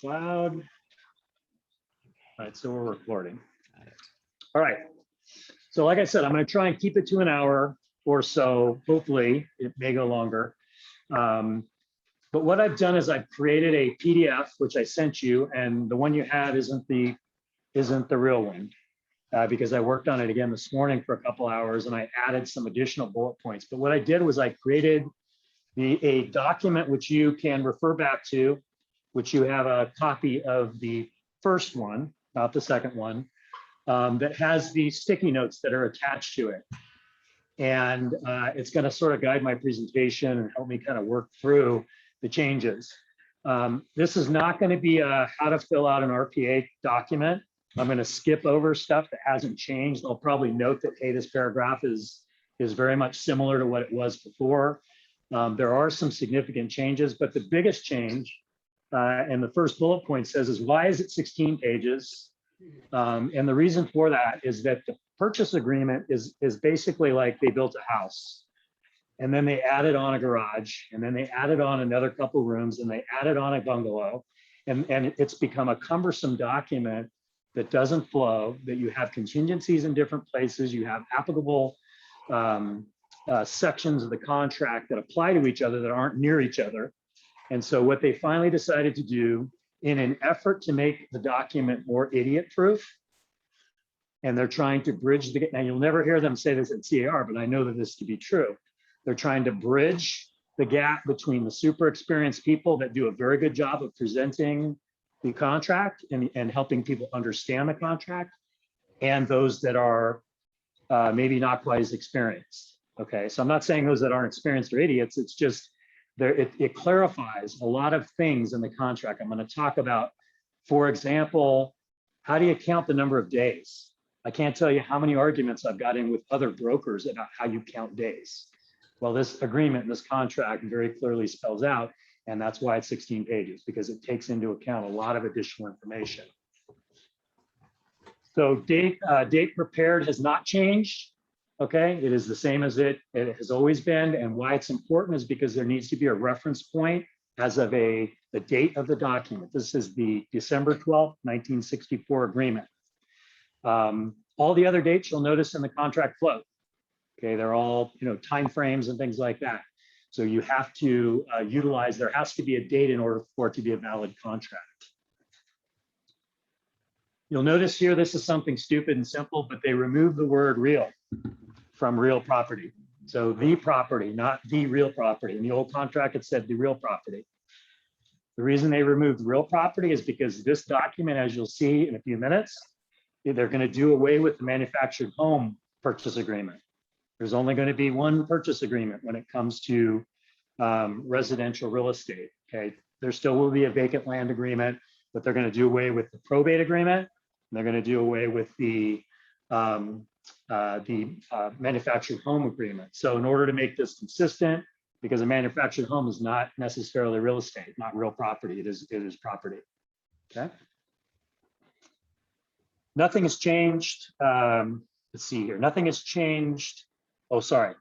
cloud. All right, so we're recording. All right. So like I said, I'm going to try and keep it to an hour or so. Hopefully, it may go longer. But what I've done is I've created a PDF, which I sent you, and the one you have isn't the real one, because I worked on it again this morning for a couple hours, and I added some additional bullet points. But what I did was I created a document which you can refer back to, which you have a copy of the first one, not the second one, that has the sticky notes that are attached to it. And it's going to sort of guide my presentation and help me kind of work through the changes. This is not going to be a how to fill out an RPA document. I'm going to skip over stuff that hasn't changed. I'll probably note that, hey, this paragraph is very much similar to what it was before. There are some significant changes, but the biggest change, and the first bullet point says, is why is it 16 pages? And the reason for that is that the purchase agreement is basically like they built a house, and then they added on a garage, and then they added on another couple rooms, and they added on a bungalow, and it's become a cumbersome document that doesn't flow, that you have contingencies in different places, you have applicable sections of the contract that apply to each other that aren't near each other. And so what they finally decided to do, in an effort to make the document more idiot-proof, and they're trying to bridge the, and you'll never hear them say this at CAR, but I know that this to be true. They're trying to bridge the gap between the super experienced people that do a very good job of presenting the contract and helping people understand the contract, and those that are maybe not quite as experienced. Okay, so I'm not saying those that aren't experienced are idiots. It's just it clarifies a lot of things in the contract. I'm going to talk about, for example, how do you count the number of days? I can't tell you how many arguments I've got in with other brokers about how you count days. Well, this agreement, this contract very clearly spells out, and that's why it's 16 pages, because it takes into account a lot of additional information. So date prepared has not changed. Okay, it is the same as it has always been, and why it's important is because there needs to be a reference point as of the date of the document. This is the December 12th, 1964 agreement. All the other dates you'll notice in the contract float. Okay, they're all time frames and things like that. So you have to utilize, there has to be a date in order for it to be a valid contract. You'll notice here, this is something stupid and simple, but they removed the word real from real property. So the property, not the real property. In the old contract, it said the real property. The reason they removed real property is because this document, as you'll see in a few minutes, they're going to do away with the manufactured home purchase agreement. There's only going to be one purchase agreement when it comes to residential real estate. Okay, there still will be a vacant land agreement, but they're going to do away with the probate agreement. And they're going to do away with the manufactured home agreement. So in order to make this consistent, because a manufactured home is not necessarily real estate, not real property, it is property. Okay. Nothing has changed. Let's see here. Nothing has changed. Oh, sorry.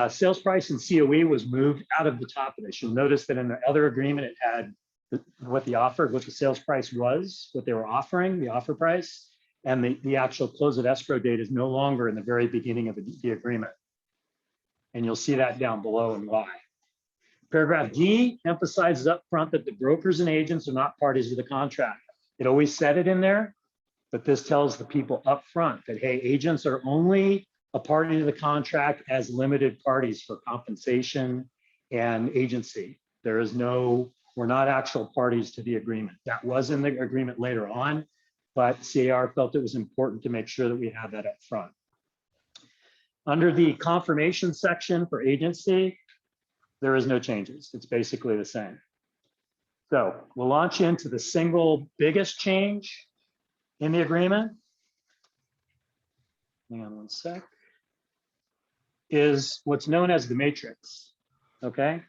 Sales price and COE was moved out of the top of this. You'll notice that in the other agreement, it had what the sales price was, what they were offering, the offer price, and the actual close of escrow date is no longer in the very beginning of the agreement. And you'll see that down below and why. Paragraph D emphasizes up front that the brokers and agents are not parties to the contract. It always said it in there, but this tells the people up front that, hey, agents are only a party to the contract as limited parties for compensation and agency. There is no, we're not actual parties to the agreement. That was in the agreement later on, but CAR felt it was important to make sure that we have that up front. Under the confirmation section for agency, there is no changes. It's basically the same. So we'll launch into the single biggest change in the agreement. Hang on one sec. Is what's known as the matrix. Okay,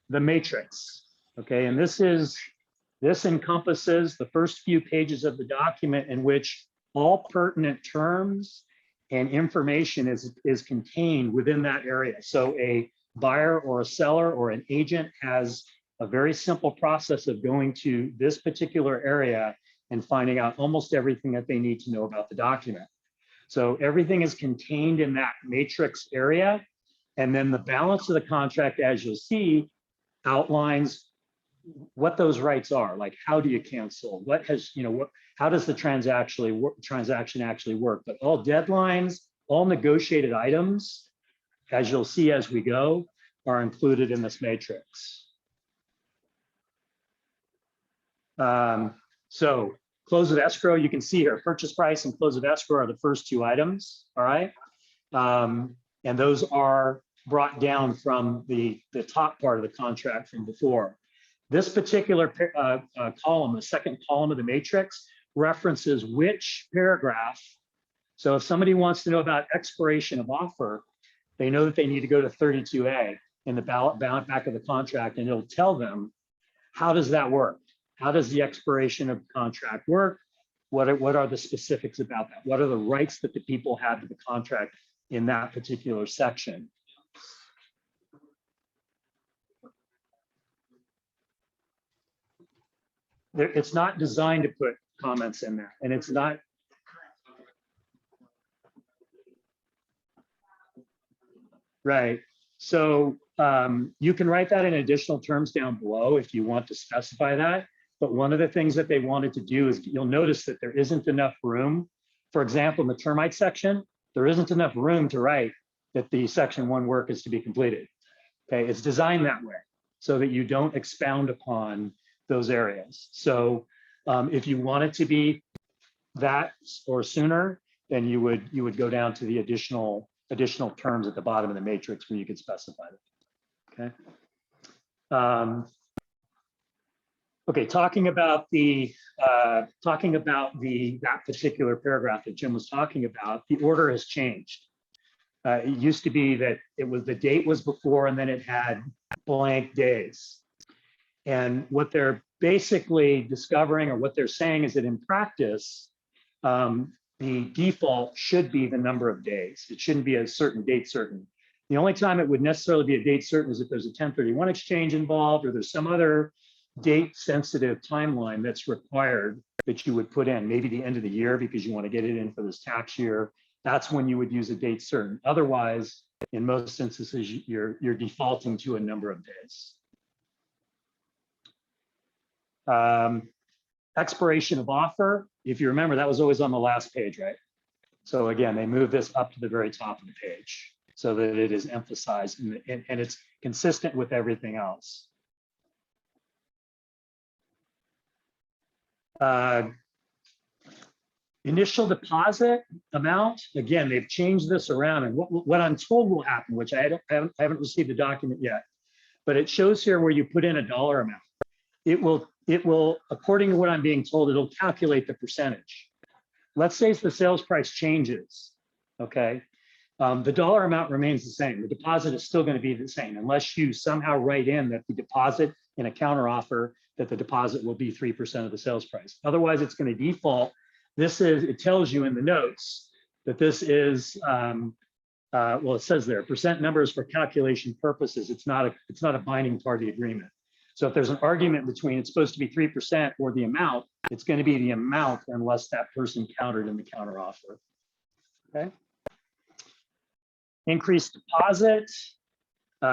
the matrix. Okay, and this encompasses the first few pages of the document in which all pertinent terms and information is contained within that area. So a buyer or a seller or an agent has a very simple process of going to this particular area and finding out almost everything that they need to know about the document. So everything is contained in that matrix area. And then the balance of the contract, as you'll see, outlines what those rights are. Like, how do you cancel? What has, how does the transaction actually work? But all deadlines, all negotiated items, as you'll see as we go, are included in this matrix. So close of escrow, you can see here, purchase price and close of escrow are the first two items, all right? And those are brought down from the top part of the contract from before. This particular column, the second column of the matrix, references which paragraph. So if somebody wants to know about expiration of offer, they know that they need to go to 32A in the back of the contract, and it'll tell them, how does that work? How does the expiration of the contract work? What are the specifics about that? What are the rights that the people have to the contract in that particular section? It's not designed to put comments in there, and it's not. Right. So you can write that in additional terms down below if you want to specify that. But one of the things that they wanted to do is, you'll notice that there isn't enough room. For example, in the termite section, there isn't enough room to write that the section 1 work is to be completed. Okay, it's designed that way so that you don't expound upon those areas. So if you want it to be that or sooner, then you would go down to the additional terms at the bottom of the matrix where you could specify it. Okay. Okay, talking about that particular paragraph that Jim was talking about, the order has changed. It used to be that the date was before, and then it had blank days. And what they're basically discovering, or what they're saying, is that in practice, the default should be the number of days. It shouldn't be a certain date certain. The only time it would necessarily be a date certain is if there's a 1031 exchange involved, or there's some other date sensitive timeline that's required that you would put in, maybe the end of the year because you want to get it in for this tax year. That's when you would use a date certain. Otherwise, in most instances, you're defaulting to a number of days. Expiration of offer, if you remember, that was always on the last page, right? So again, they moved this up to the very top of the page so that it is emphasized and it's consistent with everything else. Initial deposit amount, again, they've changed this around, and what I'm told will happen, which I haven't received the document yet, but it shows here where you put in a dollar amount. It will, according to what I'm being told, it'll calculate the percentage. Let's say the sales price changes, okay? The dollar amount remains the same. The deposit is still going to be the same unless you somehow write in that the deposit in a counteroffer, that the deposit will be 3% of the sales price. Otherwise, it's going to default. It tells you in the notes that this is, well, it says there, percent numbers for calculation purposes. It's not a binding party agreement. So if there's an argument between it's supposed to be 3% or the amount, it's going to be the amount unless that person countered in the counteroffer. Okay. Increased deposit.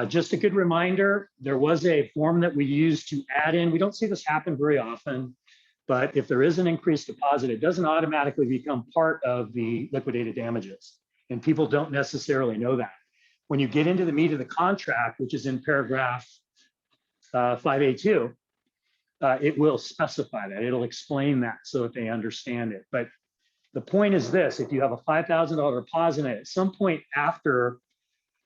Just a good reminder, there was a form that we used to add in. We don't see this happen very often, but if there is an increased deposit, it doesn't automatically become part of the liquidated damages. And people don't necessarily know that. When you get into the meat of the contract, which is in paragraph 5A2, it will specify that. It'll explain that so that they understand it. But the point is this: if you have a $5,000 deposit, at some point after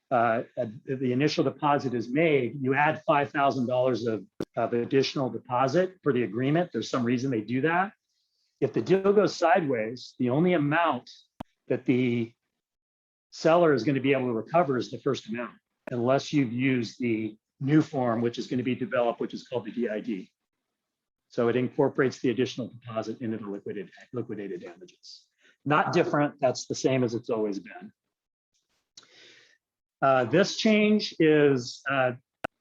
the initial deposit is made, you add $5,000 of additional deposit for the agreement. There's some reason they do that. If the deal goes sideways, the only amount that the seller is going to be able to recover is the first amount, unless you've used the new form, which is going to be developed, which is called the DID. So it incorporates the additional deposit into the liquidated damages. Not different, that's the same as it's always been. This change is,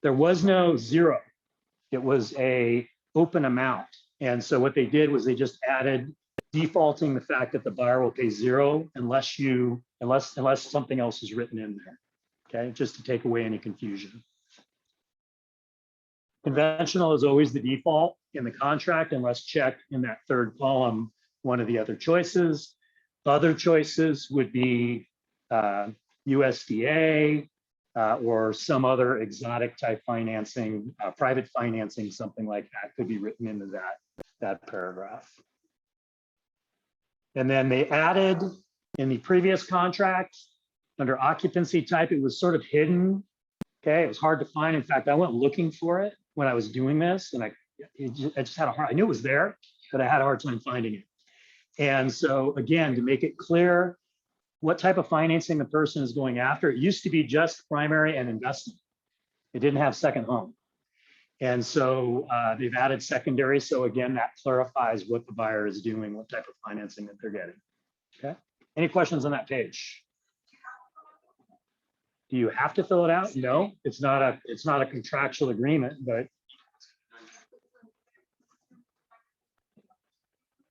there was no zero. it was a open amount. And so what they did was they just added defaulting the fact that the buyer will pay zero unless something else is written in there. Okay, just to take away any confusion. Conventional is always the default in the contract unless checked in that third column, one of the other choices. Other choices would be USDA or some other exotic type financing, private financing, something like that could be written into that paragraph. And then they added in the previous contract under occupancy type, it was sort of hidden. Okay, it was hard to find. In fact, I went looking for it when I was doing this, and I just had a hard. I knew it was there, but I had a hard time finding it. And so again, to make it clear what type of financing the person is going after, it used to be just primary and investment. It didn't have second home. And so they've added secondary. So again, that clarifies what the buyer is doing, what type of financing that they're getting. Okay. Any questions on that page? Do you have to fill it out? No, it's not a contractual agreement, but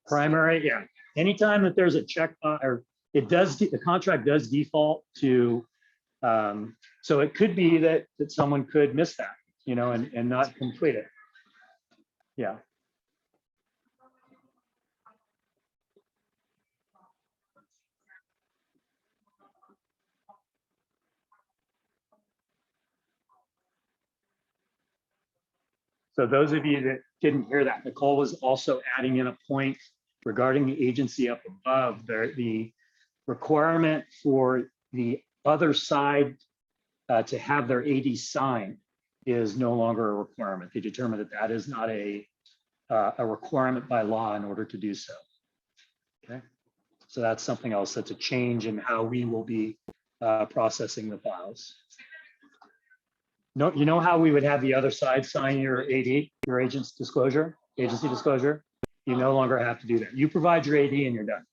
primary, yeah. Anytime that there's a check or the contract does default to, so it could be that someone could miss that, you know, and not complete it. Yeah. So those of you that didn't hear that, Nicole was also adding in a point regarding the agency up above. The requirement for the other side to have their AD signed is no longer a requirement. They determined that that is not a requirement by law in order to do so. Okay, so that's something else. That's a change in how we will be processing the files. No, you know how we would have the other side sign your AD, your agent's disclosure, agency disclosure? You no longer have to do that. You provide your AD and you're done.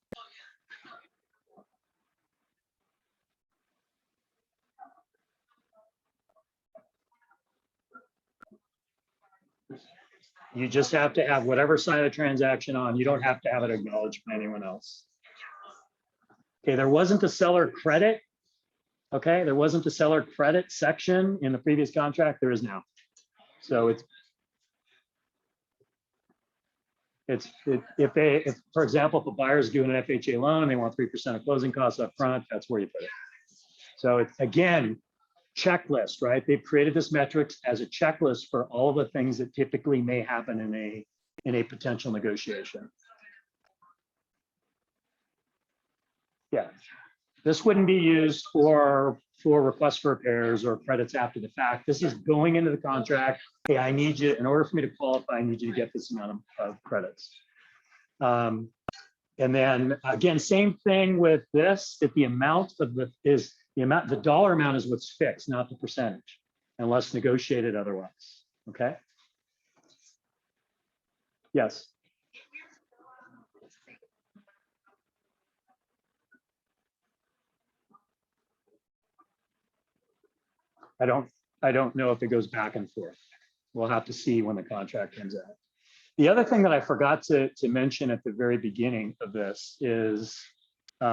You just have to have whatever side of the transaction on. You don't have to have it acknowledged by anyone else. Okay, there wasn't a seller credit. Okay, there wasn't a seller credit section in the previous contract. There is now. So if for example, if a buyer is doing an FHA loan and they want 3% of closing costs up front, that's where you put it. So it's, again, checklist, right? They've created this metrics as a checklist for all of the things that typically may happen in a potential negotiation. Yeah, this wouldn't be used for requests for repairs or credits after the fact. This is going into the contract. Hey, I need you, in order for me to qualify, I need you to get this amount of credits. And then again, same thing with this, that the amount of the dollar amount is what's fixed, not the percentage, unless negotiated otherwise. Okay. Yes. I don't know if it goes back and forth. We'll have to see when the contract comes out. The other thing that I forgot to mention at the very beginning of this is, which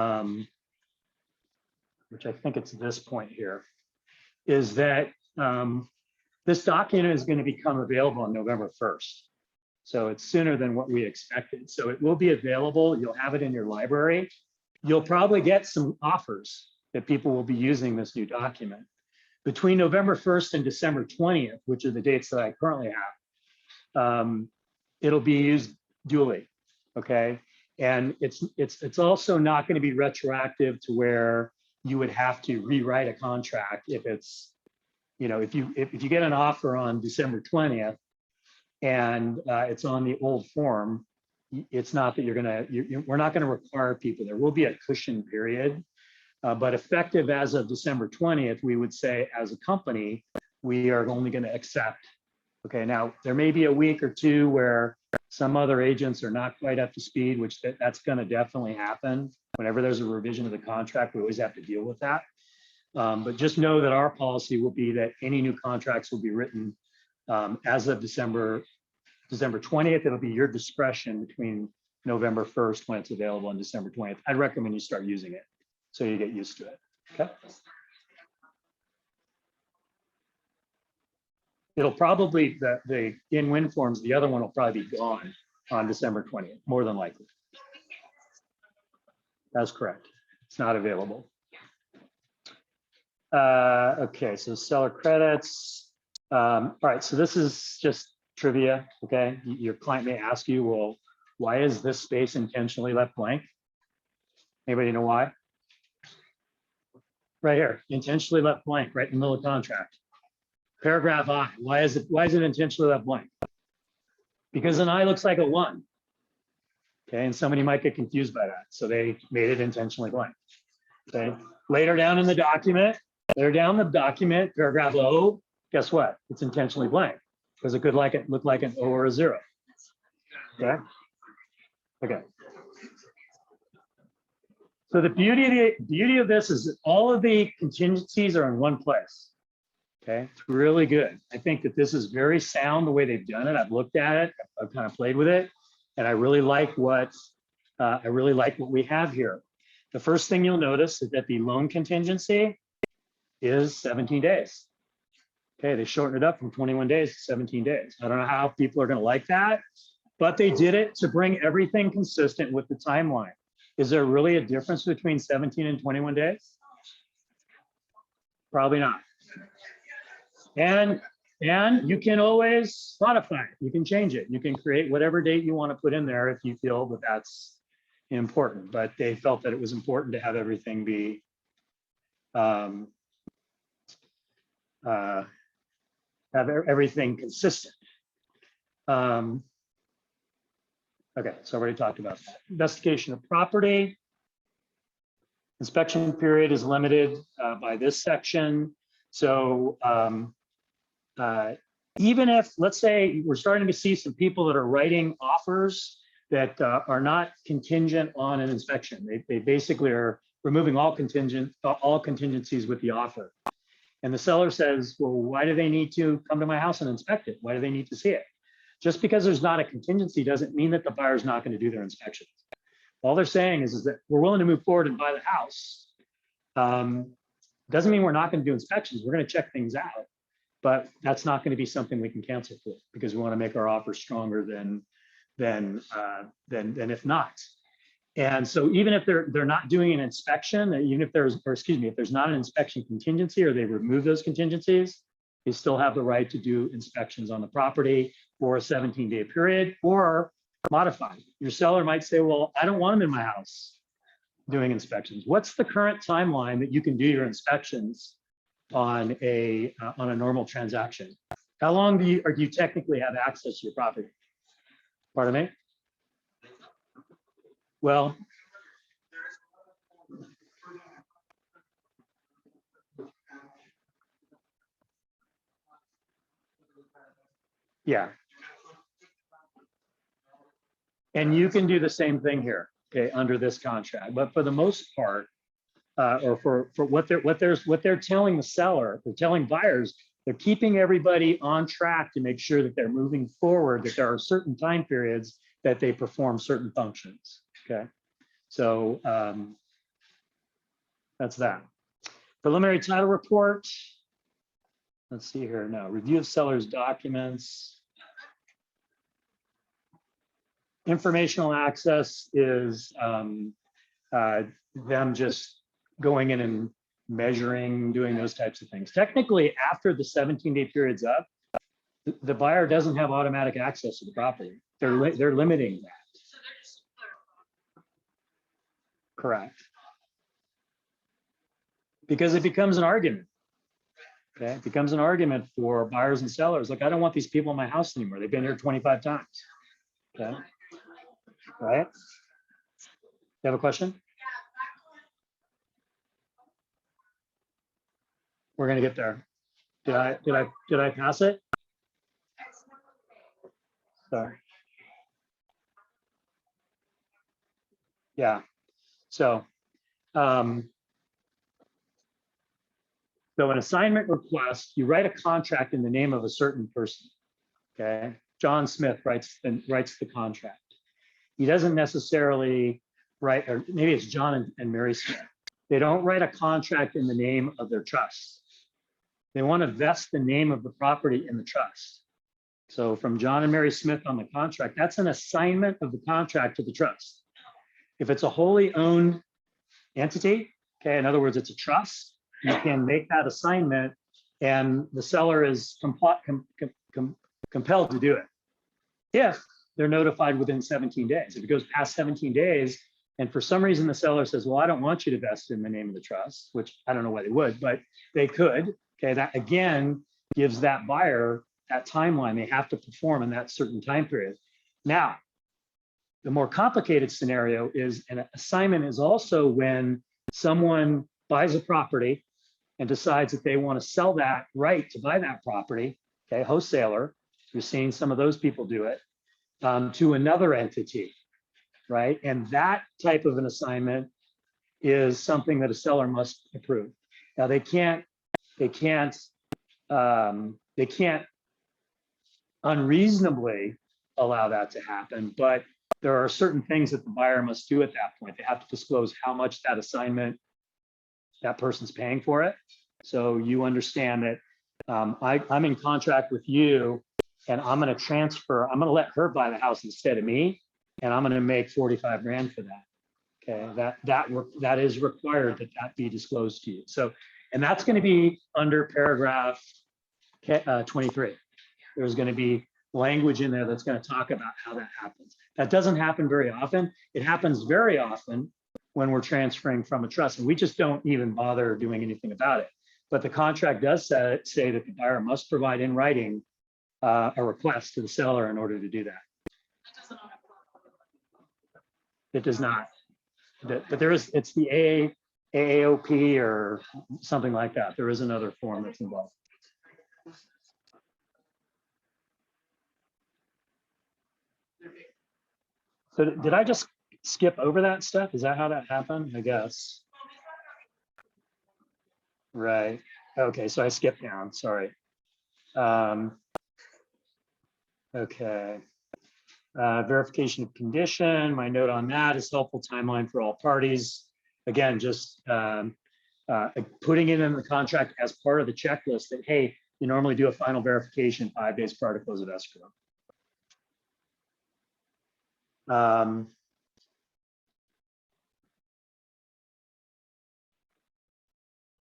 I think it's this point here, is that this document is going to become available on November 1st. So it's sooner than what we expected. So it will be available. You'll have it in your library. You'll probably get some offers that people will be using this new document. Between November 1st and December 20th, which are the dates that I currently have, it'll be used dually, okay? And it's also not going to be retroactive to where you would have to rewrite a contract if it's, you know, if you get an offer on December 20th and it's on the old form, it's not that we're not going to require people. There will be a cushion period. But effective as of December 20th, we would say as a company, we are only going to accept. Okay, now there may be a week or two where some other agents are not quite up to speed, which that's going to definitely happen. Whenever there's a revision of the contract, we always have to deal with that. But just know that our policy will be that any new contracts will be written as of December 20th. It'll be your discretion between November 1st when it's available and December 20th. I'd recommend you start using it so you get used to it. Okay. It'll probably, the in-win forms, the other one will probably be gone on December 20th, more than likely. That's correct. It's not available. Okay, so seller credits. All right, so this is just trivia, okay? Your client may ask you, well, why is this space intentionally left blank? Anybody know why? Right here, intentionally left blank, right in the middle of contract. Paragraph I, why is it intentionally left blank? Because an I looks like a 1. Okay, and somebody might get confused by that. So they made it intentionally blank. Okay, later down in the document, paragraph O, guess what? It's intentionally blank because it could look like an O or a 0. Okay. Okay. So the beauty of this is that all of the contingencies are in one place. Okay, it's really good. I think that this is very sound the way they've done it. I've looked at it, I've kind of played with it, and I really like what we have here. The first thing you'll notice is that the loan contingency is 17 days. Okay, they shortened it up from 21 days to 17 days. I don't know how people are going to like that, but they did it to bring everything consistent with the timeline. Is there really a difference between 17 and 21 days? Probably not. And you can always modify it. You can change it. You can create whatever date you want to put in there if you feel that that's important. But they felt that it was important to have everything be have everything consistent. Okay, so I already talked about that. Investigation of property. Inspection period is limited by this section. So even if, let's say, we're starting to see some people that are writing offers that are not contingent on an inspection. They basically are removing all contingencies with the offer. And the seller says, well, why do they need to come to my house and inspect it? Why do they need to see it? Just because there's not a contingency doesn't mean that the buyer's not going to do their inspections. All they're saying is that we're willing to move forward and buy the house. Doesn't mean we're not going to do inspections. We're going to check things out, but that's not going to be something we can cancel for because we want to make our offer stronger than if not. And so even if they're not doing an inspection, even if if there's not an inspection contingency or they remove those contingencies, they still have the right to do inspections on the property for a 17-day period or modify. Your seller might say, well, I don't want them in my house doing inspections. What's the current timeline that you can do your inspections on a normal transaction? How long do you technically have access to your property? Pardon me? Well, yeah. And you can do the same thing here, okay, under this contract. But for the most part, or for what they're telling the seller, they're telling buyers, they're keeping everybody on track to make sure that they're moving forward, that there are certain time periods that they perform certain functions. Okay, so that's that. Preliminary title report. Let's see here now. Review of seller's documents. Informational access is them just going in and measuring, doing those types of things. Technically, after the 17-day period's up, the buyer doesn't have automatic access to the property. They're limiting that. Correct. Because it becomes an argument. Okay, it becomes an argument for buyers and sellers. Like, I don't want these people in my house anymore. They've been here 25 times. Okay, right? You have a question? We're gonna get there. Did I pass it? Sorry. Yeah. So So an assignment request, you write a contract in the name of a certain person. Okay, John Smith writes the contract. He doesn't necessarily write, or maybe it's John and Mary Smith. They don't write a contract in the name of their trust. They want to vest the name of the property in the trust. So from John and Mary Smith on the contract, that's an assignment of the contract to the trust. If it's a wholly owned entity, okay, in other words, it's a trust, you can make that assignment and the seller is compelled to do it if they're notified within 17 days. If it goes past 17 days, and for some reason the seller says, well, I don't want you to vest in the name of the trust, which I don't know why they would, but they could. Okay, that again gives that buyer that timeline they have to perform in that certain time period. Now, the more complicated scenario is an assignment is also when someone buys a property and decides that they want to sell that right to buy that property, okay, wholesaler, you're seeing some of those people do it, to another entity, right? And that type of an assignment is something that a seller must approve. Now they can't unreasonably allow that to happen, but there are certain things that the buyer must do at that point. They have to disclose how much that assignment, that person's paying for it. So you understand that I'm in contract with you and I'm going to let her buy the house instead of me. And I'm going to make 45 grand for that. Okay, that is required that be disclosed to you. So, and that's going to be under paragraph 23. There's going to be language in there that's going to talk about how that happens. That doesn't happen very often. It happens very often when we're transferring from a trust, and we just don't even bother doing anything about it. But the contract does say that the buyer must provide in writing a request to the seller in order to do that. It does not. But there is, it's the AAOP or something like that. There is another form that's involved. So did I just skip over that step? Is that how that happened? I guess. Right. Okay, so I skipped down, sorry. Okay. Verification of condition, my note on that is helpful timeline for all parties. Again, just putting it in the contract as part of the checklist that, hey, you normally do a final verification 5 days prior to close of escrow.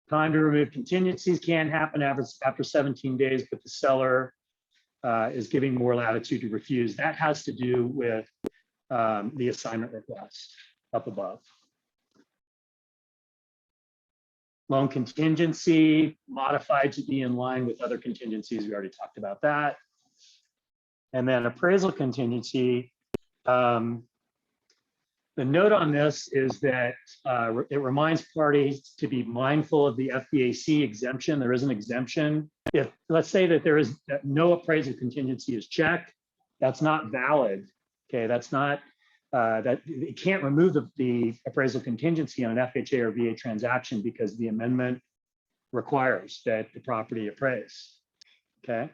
Time to remove contingencies can happen after 17 days, but the seller is giving more latitude to refuse. That has to do with the assignment request up above. Loan contingency modified to be in line with other contingencies. We already talked about that. And then appraisal contingency. The note on this is that it reminds parties to be mindful of the FDAC exemption. There is an exemption. If let's say that there is no appraisal contingency is checked, that's not valid. Okay, that's not that it can't remove the appraisal contingency on an FHA or VA transaction because the amendment requires that the property appraise. Okay.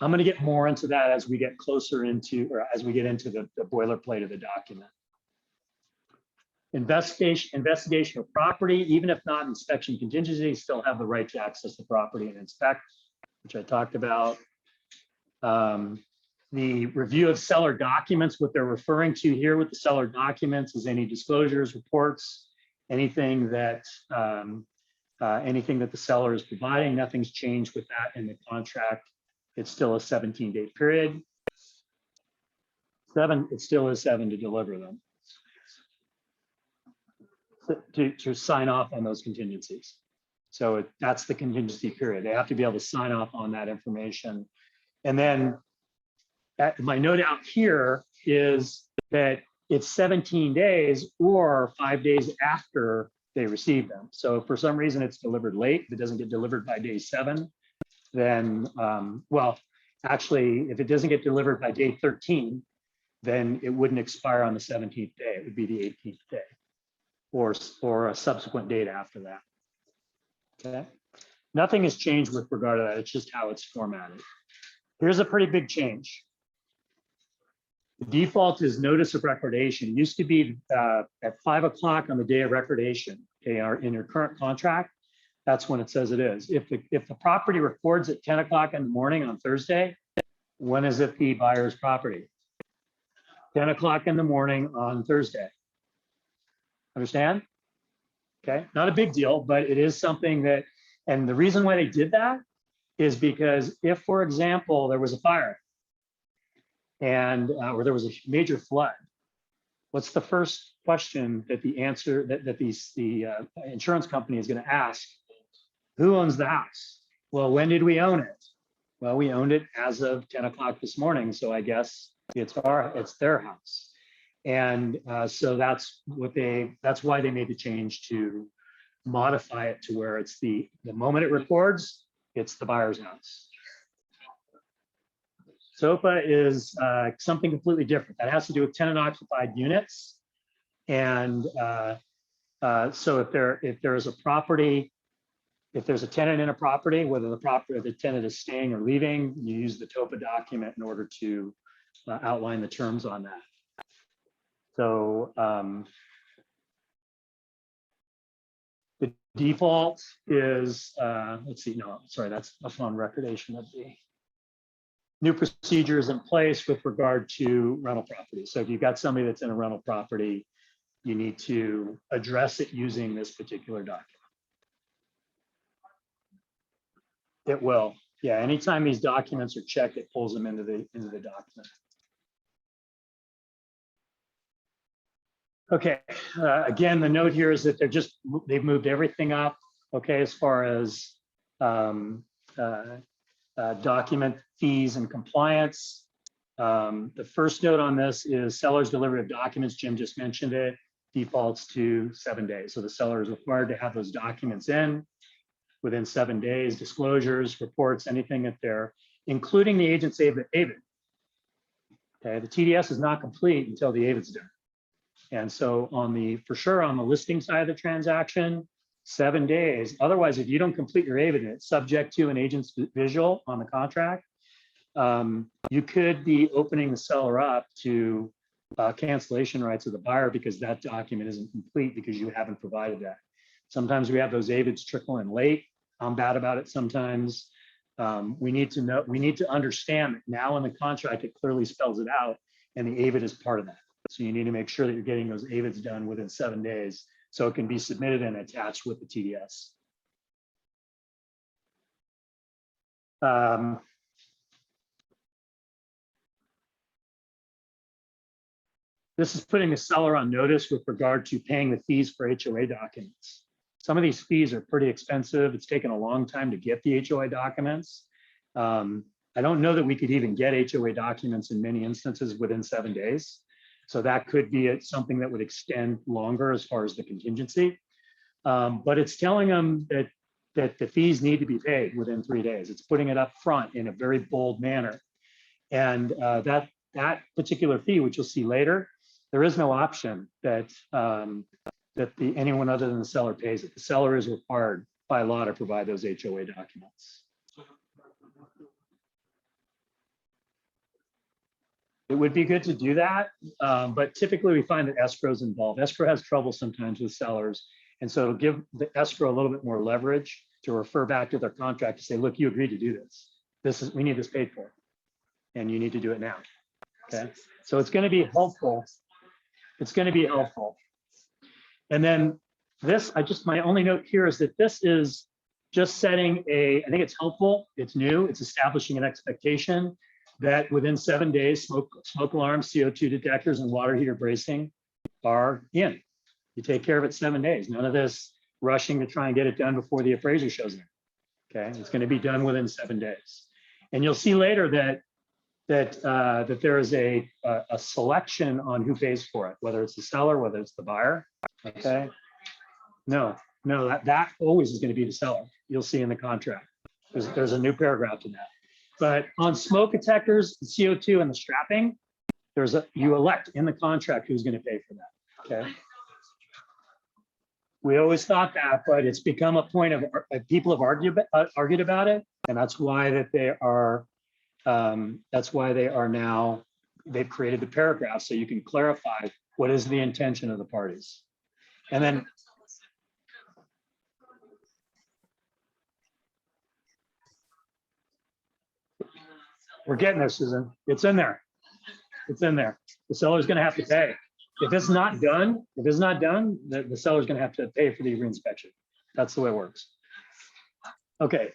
I'm going to get more into that as we get closer into, or as we get into the boilerplate of the document. Investigation of property, even if not inspection contingency, still have the right to access the property and inspect, which I talked about. The review of seller documents, what they're referring to here with the seller documents is any disclosures, reports, anything that the seller is providing. Nothing's changed with that in the contract. It's still a 17-day period. It still is 7 to deliver them. To sign off on those contingencies. So that's the contingency period. They have to be able to sign off on that information. And then my note out here is that it's 17 days or 5 days after they receive them. So if for some reason it's delivered late, if it doesn't get delivered by day 7, then, well, actually, if it doesn't get delivered by day 13, then it wouldn't expire on the 17th day. It would be the 18th day or a subsequent date after that. Okay. Nothing has changed with regard to that. It's just how it's formatted. Here's a pretty big change. The default is notice of recordation. It used to be at 5 o'clock on the day of recordation. Okay, in your current contract, that's when it says it is. If the property records at 10 o'clock in the morning on Thursday, when is it the buyer's property? 10 o'clock in the morning on Thursday. Understand? Okay, not a big deal, but it is something that, and the reason why they did that is because if, for example, there was a fire and or there was a major flood, what's the first question that the insurance company is going to ask? Who owns the house? Well, when did we own it? Well, we owned it as of 10 o'clock this morning, so I guess it's their house. And so that's why they made the change to modify it to where it's the moment it records, it's the buyer's house. SOPA is something completely different. That has to do with tenant occupied units. And so if there's a property, if there's a tenant in a property, whether the tenant is staying or leaving, you use the TOPA document in order to outline the terms on that. So the default is, let's see, no, sorry, that's upon recordation of the new procedures in place with regard to rental property. So if you've got somebody that's in a rental property, you need to address it using this particular document. It will, yeah. Anytime these documents are checked, it pulls them into the document. Okay. Again, the note here is that they've moved everything up. Okay, as far as document fees and compliance. The first note on this is seller's delivery of documents. Jim just mentioned it. Defaults to 7 days. So the seller is required to have those documents in within 7 days, disclosures, reports, anything that they're, including the agent's AVID. Okay, the TDS is not complete until the AVID's done. And so for sure on the listing side of the transaction, 7 days. Otherwise, if you don't complete your AVID, it's subject to an agent's visual on the contract. You could be opening the seller up to cancellation rights of the buyer because that document isn't complete because you haven't provided that. Sometimes we have those AVIDs trickle in late. I'm bad about it sometimes. We need to understand that now in the contract, it clearly spells it out and the AVID is part of that. So you need to make sure that you're getting those AVIDs done within 7 days so it can be submitted and attached with the TDS. This is putting the seller on notice with regard to paying the fees for HOA documents. Some of these fees are pretty expensive. It's taken a long time to get the HOA documents. I don't know that we could even get HOA documents in many instances within 7 days. So that could be something that would extend longer as far as the contingency. But it's telling them that the fees need to be paid within 3 days. It's putting it up front in a very bold manner. And that particular fee, which you'll see later, there is no option that anyone other than the seller pays it. The seller is required by law to provide those HOA documents. It would be good to do that, but typically we find that escrow is involved. Escrow has trouble sometimes with sellers, and so it'll give the escrow a little bit more leverage to refer back to their contract to say, look, you agreed to do this. We need this paid for, and you need to do it now. Okay, so it's going to be helpful. It's going to be helpful. And then this, my only note here is that this is just setting I think it's helpful. It's new. It's establishing an expectation that within 7 days, smoke alarms, CO2 detectors, and water heater bracing are in. You take care of it 7 days. None of this rushing to try and get it done before the appraiser shows in. Okay, it's going to be done within 7 days. And you'll see later that there is a selection on who pays for it, whether it's the seller, whether it's the buyer. Okay, no, that always is going to be the seller. You'll see in the contract. There's a new paragraph in that. But on smoke detectors, the CO2, and the strapping, you elect in the contract who's going to pay for that. Okay. We always thought that, but it's become a point of people have argued about it, and that's why they are now, they've created the paragraph so you can clarify what is the intention of the parties. And then we're getting there, Susan. It's in there. It's in there. The seller's going to have to pay. If it's not done, the seller's going to have to pay for the reinspection. That's the way it works. Okay.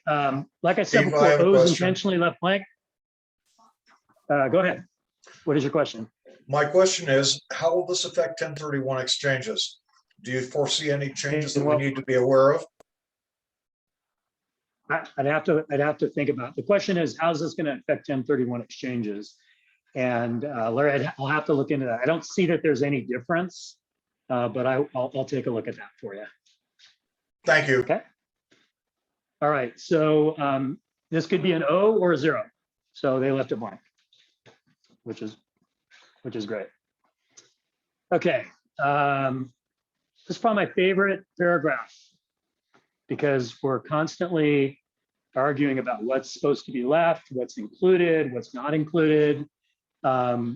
Like I said Keefe, before, I have a O is question. intentionally left blank. Go ahead. What is your question? My question is, how will this affect 1031 exchanges? Do you foresee any changes that we need to be aware of? I'd have to think about it. The question is, how's this going to affect 1031 exchanges? And Larry, I'll have to look into that. I don't see that there's any difference, but I'll take a look at that for you. Thank you. Okay. All right. So this could be an O or a 0. So they left it blank, which is great. Okay. This is probably my favorite paragraph because we're constantly arguing about what's supposed to be left, what's included, what's not included.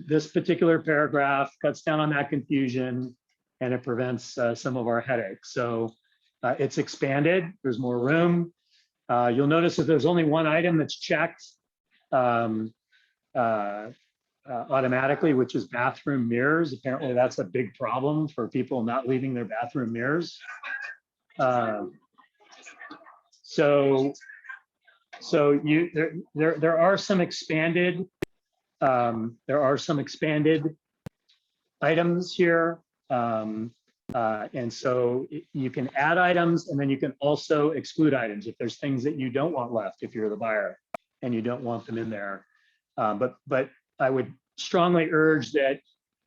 This particular paragraph cuts down on that confusion and it prevents some of our headaches. So it's expanded, there's more room. You'll notice that there's only one item that's checked automatically, which is bathroom mirrors. Apparently that's a big problem for people not leaving their bathroom mirrors. So there are some expanded items here. And so you can add items and then you can also exclude items if there's things that you don't want left if you're the buyer and you don't want them in there. But I would strongly urge that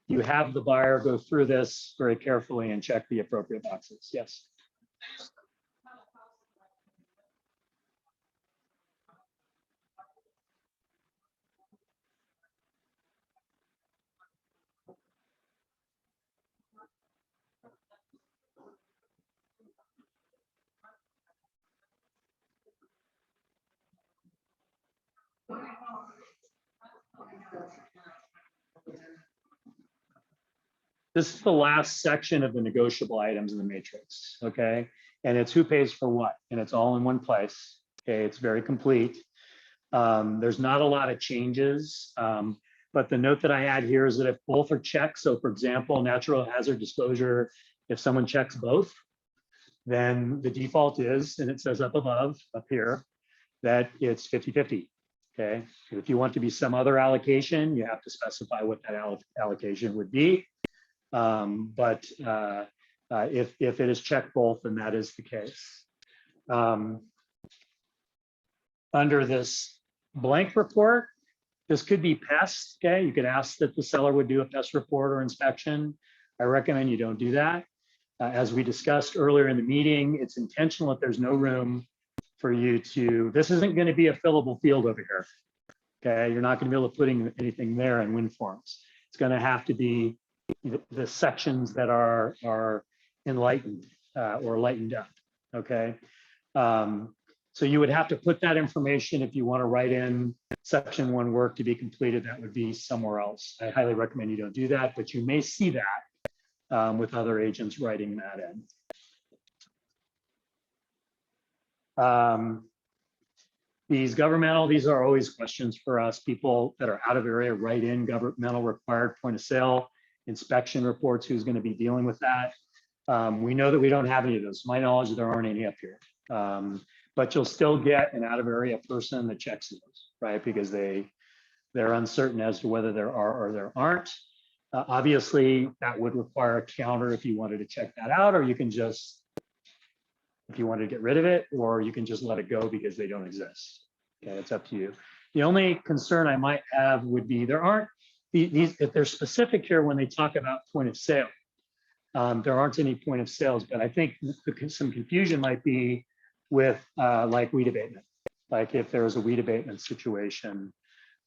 you have the buyer go through this very carefully and check the appropriate boxes. Yes. This is the last section of the negotiable items in the matrix, okay? And it's who pays for what, and it's all in one place, okay? It's very complete. There's not a lot of changes, but the note that I add here is that if both are checked, so for example, natural hazard disclosure, if someone checks both, then the default is, and it says up above, up here, that it's 50-50, okay? If you want to be some other allocation, you have to specify what that allocation would be. But if it is checked both, then that is the case. Under this blank report, this could be pest, okay? You could ask that the seller would do a pest report or inspection. I recommend you don't do that. As we discussed earlier in the meeting, it's intentional that there's no room for you to, this isn't going to be a fillable field over here, okay? You're not going to be able to put anything there in win forms. It's going to have to be the sections that are enlightened or lightened up, okay? So you would have to put that information if you want to write in section 1 work to be completed, that would be somewhere else. I highly recommend you don't do that, but you may see that with other agents writing that in. These are always questions for us. People that are out of area write in governmental required point of sale inspection reports, who's going to be dealing with that. We know that we don't have any of those. To my knowledge, there aren't any up here. But you'll still get an out of area person that checks those, right? Because they're uncertain as to whether there are or there aren't. Obviously, that would require a counter if you wanted to check that out, or you can just, if you wanted to get rid of it, or you can just let it go because they don't exist. Okay, it's up to you. The only concern I might have would be there aren't these, if they're specific here when they talk about point of sale, there aren't any point of sales, but I think some confusion might be with like weed abatement. Like if there was a weed abatement situation,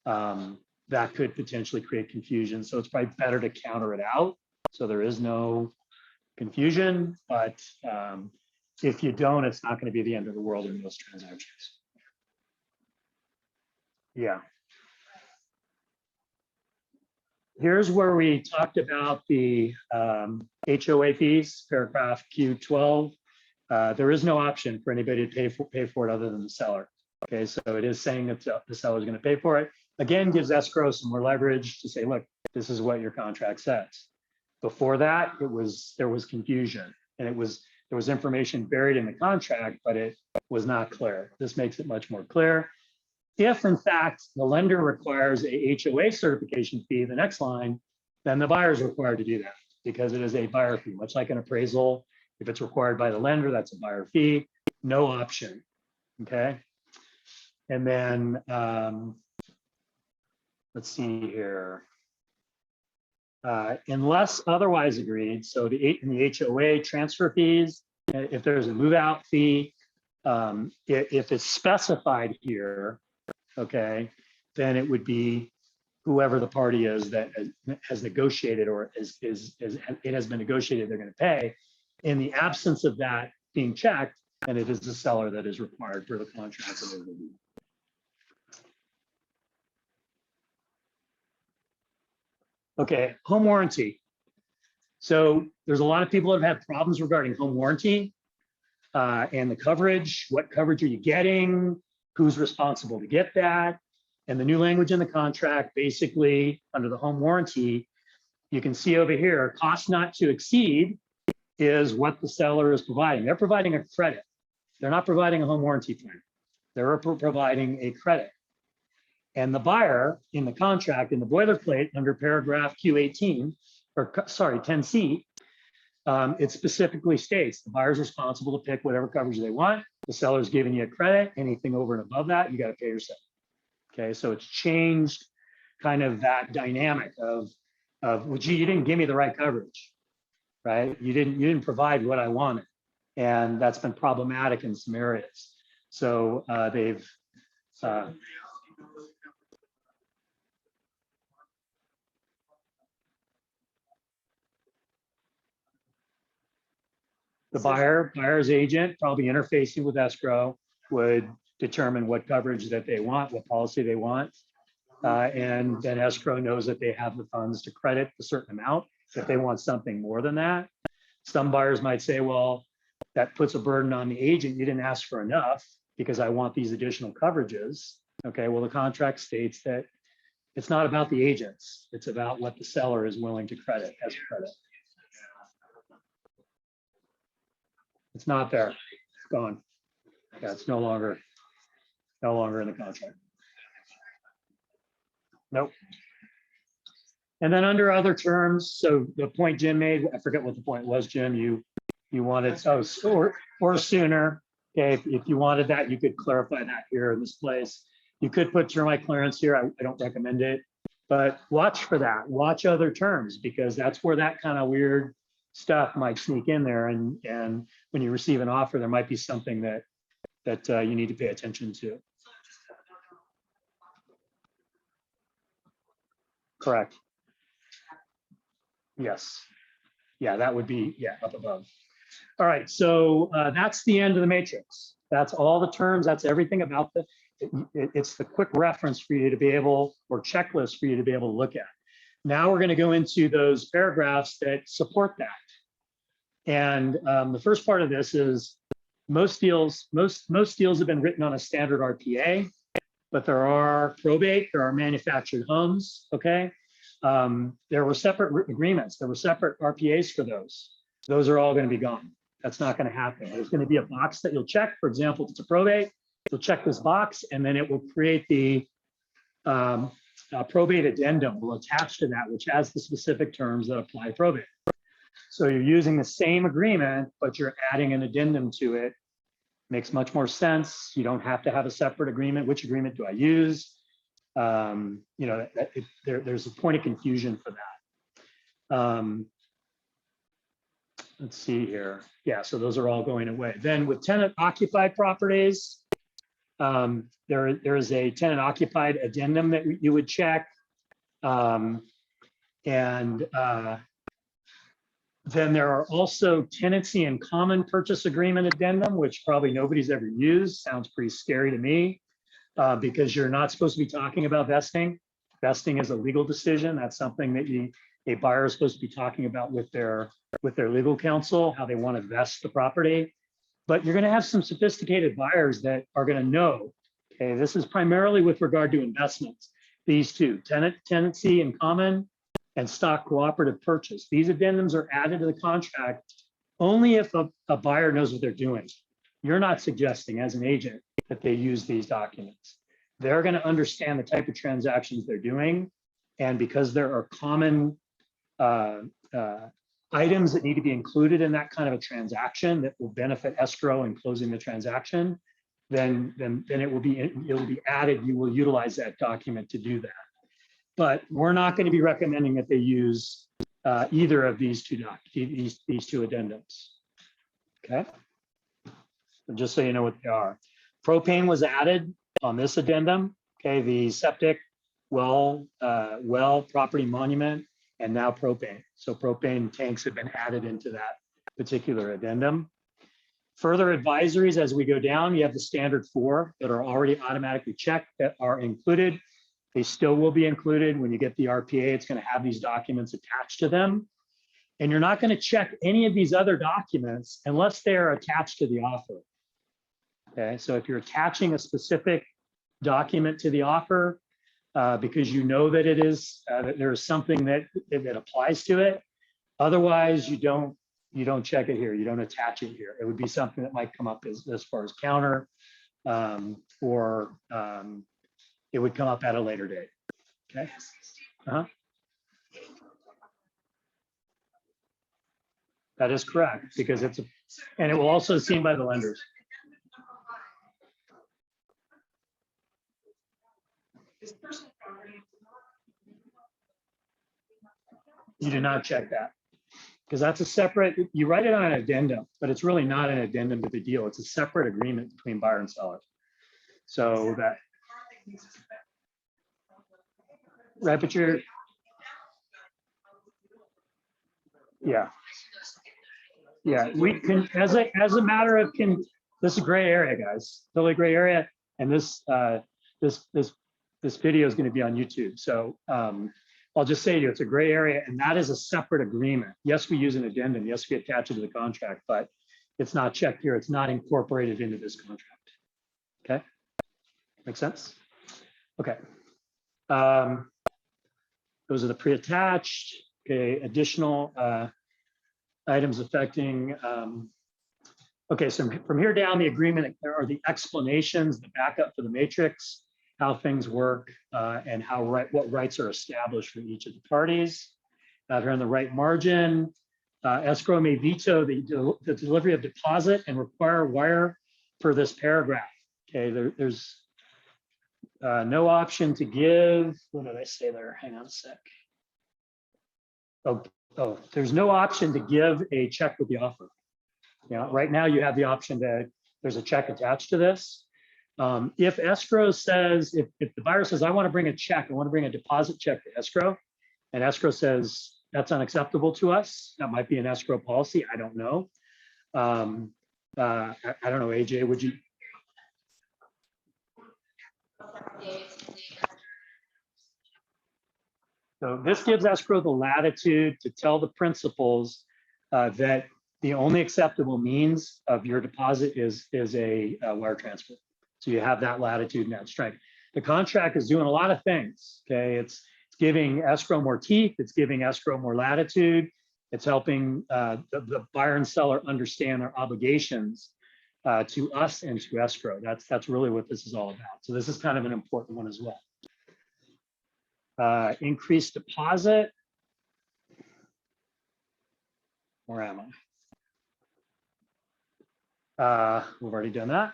that could potentially create confusion. So it's probably better to counter it out. So there is no confusion, but if you don't, it's not going to be the end of the world in most transactions. Yeah. Here's where we talked about the HOA fees, paragraph Q12. There is no option for anybody to pay for it other than the seller. Okay, so it is saying that the seller is going to pay for it. Again, gives escrow some more leverage to say, look, this is what your contract says. Before that, there was confusion, and there was information buried in the contract, but it was not clear. This makes it much more clear. If in fact the lender requires a HOA certification fee, the next line, then the buyer is required to do that because it is a buyer fee, much like an appraisal. If it's required by the lender, that's a buyer fee, no option. Okay. And then let's see here. Unless otherwise agreed, so in the HOA transfer fees, if there's a move out fee, if it's specified here, okay, then it would be whoever the party is that has negotiated or it has been negotiated they're going to pay. In the absence of that being checked, and it is the seller that is required for the contract. Okay, home warranty. So there's a lot of people that have had problems regarding home warranty and the coverage. What coverage are you getting? Who's responsible to get that? And the new language in the contract, basically under the home warranty, you can see over here, cost not to exceed is what the seller is providing. They're providing a credit. They're not providing a home warranty plan. They're providing a credit. And the buyer in the contract, in the boilerplate under paragraph Q18, or sorry, 10C, it specifically states the buyer's responsible to pick whatever coverage they want. The seller's giving you a credit. Anything over and above that, you got to pay yourself. Okay, so it's changed kind of that dynamic of well, gee, you didn't give me the right coverage, right? You didn't provide what I wanted, and that's been problematic in some areas. So they've the buyer's agent, probably interfacing with escrow, would determine what coverage that they want, what policy they want. And then escrow knows that they have the funds to credit a certain amount. If they want something more than that, some buyers might say, well, that puts a burden on the agent. You didn't ask for enough because I want these additional coverages. Okay, well, the contract states that it's not about the agents. It's about what the seller is willing to credit as credit. It's not there. It's gone. Yeah, it's no longer in the contract. Nope. And then under other terms, so the point Jim made, I forget what the point was, Jim. You wanted or sooner. Okay, if you wanted that, you could clarify that here in this place. You could put termite clearance here. I don't recommend it, but watch for that. Watch other terms because that's where that kind of weird stuff might sneak in there. And when you receive an offer, there might be something that you need to pay attention to. Correct. Yes. Yeah, that would be, yeah, up above. All right, so that's the end of the matrix. That's all the terms, that's everything about it's the quick reference for you to be able, or checklist for you to be able to look at. Now we're going to go into those paragraphs that support that. And the first part of this is most deals have been written on a standard RPA, but there are probate, there are manufactured homes, okay? There were separate agreements, there were separate RPAs for those. Those are all going to be gone. That's not going to happen. There's going to be a box that you'll check. For example, if it's a probate, you'll check this box and then it will create the probate addendum will attach to that, which has the specific terms that apply to probate. So you're using the same agreement, but you're adding an addendum to it. Makes much more sense. You don't have to have a separate agreement. Which agreement do I use? You know, there's a point of confusion for that. Let's see here. Yeah, so those are all going away. Then with tenant occupied properties, there is a tenant occupied addendum that you would check. And Then there are also tenancy and common purchase agreement addendum, which probably nobody's ever used. Sounds pretty scary to me because you're not supposed to be talking about vesting. Vesting is a legal decision. That's something that a buyer is supposed to be talking about with their legal counsel, how they want to vest the property. But you're going to have some sophisticated buyers that are going to know, okay, this is primarily with regard to investments. These two, tenancy in common and stock cooperative purchase. These addendums are added to the contract only if a buyer knows what they're doing. You're not suggesting as an agent that they use these documents. They're going to understand the type of transactions they're doing. And because there are common items that need to be included in that kind of a transaction that will benefit escrow in closing the transaction, then it will be added. You will utilize that document to do that. But we're not going to be recommending that they use either of these two addendums. Okay. So just so you know what they are. Propane was added on this addendum. Okay, the septic, well, property monument, and now propane. So propane tanks have been added into that particular addendum. Further advisories as we go down, you have the standard 4 that are already automatically checked that are included. They still will be included when you get the RPA. It's going to have these documents attached to them. And you're not going to check any of these other documents unless they are attached to the offer. Okay, so if you're attaching a specific document to the offer because you know that it is that there is something that applies to it, otherwise you don't check it here. You don't attach it here. It would be something that might come up as far as counter or it would come up at a later date. Okay. That is correct because and it will also be seen by the lenders. You do not check that because that's a separate, you write it on an addendum, but it's really not an addendum to the deal. It's a separate agreement between buyer and seller. So that, right, but you're, yeah, we can, as a matter of, this is a gray area, guys, totally gray area. And this video is going to be on YouTube. So I'll just say to you, it's a gray area, and that is a separate agreement. Yes, we use an addendum. Yes, we attach it to the contract, but it's not checked here. It's not incorporated into this contract. Okay, make sense? Okay. Those are the pre-attached. Okay, additional items affecting. Okay, so from here down, the agreement, there are the explanations, the backup for the matrix, how things work, and what rights are established for each of the parties. Here on the right margin, escrow may veto the delivery of deposit and require wire per this paragraph. Okay, there's no option to give. What did I say there? Hang on a sec. Oh, there's no option to give a check with the offer. Right now you have the option that there's a check attached to this. If escrow says, if the buyer says, I want to bring a check, I want to bring a deposit check to escrow, and escrow says that's unacceptable to us, that might be an escrow policy. I don't know. I don't know, AJ, would you? So this gives escrow the latitude to tell the principals that the only acceptable means of your deposit is a wire transfer. So you have that latitude and that strength. The contract is doing a lot of things. Okay, it's giving escrow more teeth. It's giving escrow more latitude. It's helping the buyer and seller understand their obligations to us and to escrow. That's really what this is all about. So this is kind of an important one as well. Increased deposit. Where am I? We've already done that.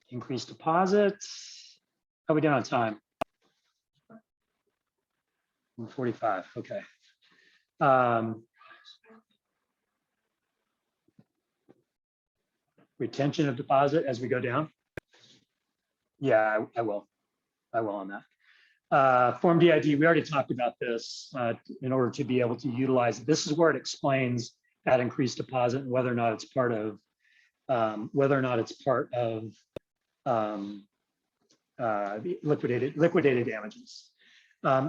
Increased deposits. How are we doing on time? 1:45. Okay. Retention of deposit as we go down. Yeah, I will on that. Form DID, we already talked about this in order to be able to utilize it. This is where it explains that increased deposit and whether or not it's part of the liquidated damages.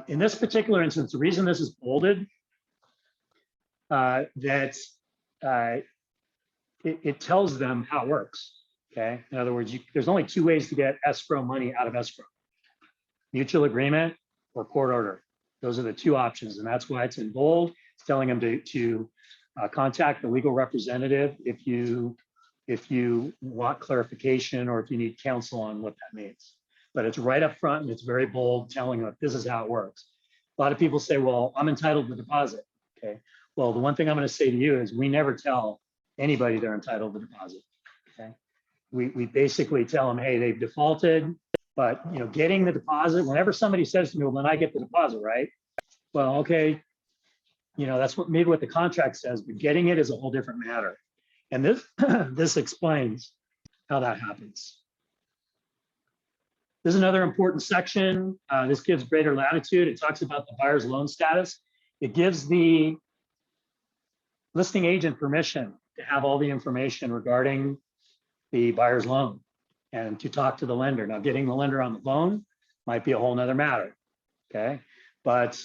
In this particular instance, the reason this is bolded, it tells them how it works. Okay. In other words, there's only two ways to get escrow money out of escrow: mutual agreement or court order. Those are the two options, and that's why it's in bold. It's telling them to contact the legal representative if you want clarification or if you need counsel on what that means. But it's right up front and it's very bold, telling them this is how it works. A lot of people say, well, I'm entitled to deposit. Okay. Well, the one thing I'm going to say to you is we never tell anybody they're entitled to deposit. Okay. We basically tell them, hey, they've defaulted, but getting the deposit, whenever somebody says to me, well, then I get the deposit, right? Well, okay, that's maybe what the contract says, but getting it is a whole different matter. And this explains how that happens. This is another important section. This gives greater latitude. It talks about the buyer's loan status. It gives the listing agent permission to have all the information regarding the buyer's loan and to talk to the lender. Now, getting the lender on the phone might be a whole nother matter, okay? But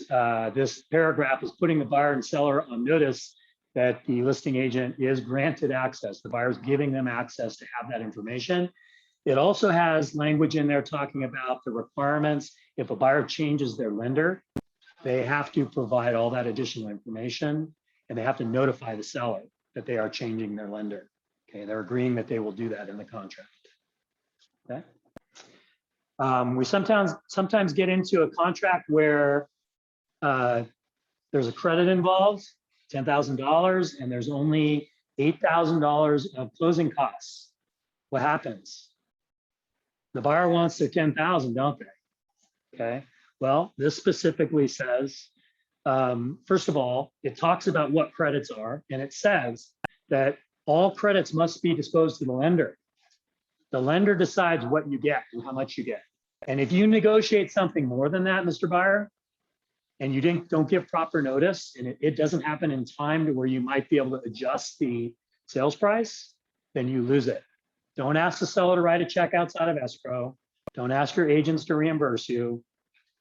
this paragraph is putting the buyer and seller on notice that the listing agent is granted access. The buyer's giving them access to have that information. It also has language in there talking about the requirements. If a buyer changes their lender, they have to provide all that additional information, and they have to notify the seller that they are changing their lender. Okay, they're agreeing that they will do that in the contract. Okay. We sometimes get into a contract where there's a credit involved, $10,000, and there's only $8,000 of closing costs. What happens? The buyer wants their $10,000, don't they? Okay. Well, this specifically says, first of all, it talks about what credits are, and it says that all credits must be disclosed to the lender. The lender decides what you get and how much you get. And if you negotiate something more than that, Mr. Buyer, and you don't give proper notice, and it doesn't happen in time to where you might be able to adjust the sales price, then you lose it. Don't ask the seller to write a check outside of escrow. Don't ask your agents to reimburse you.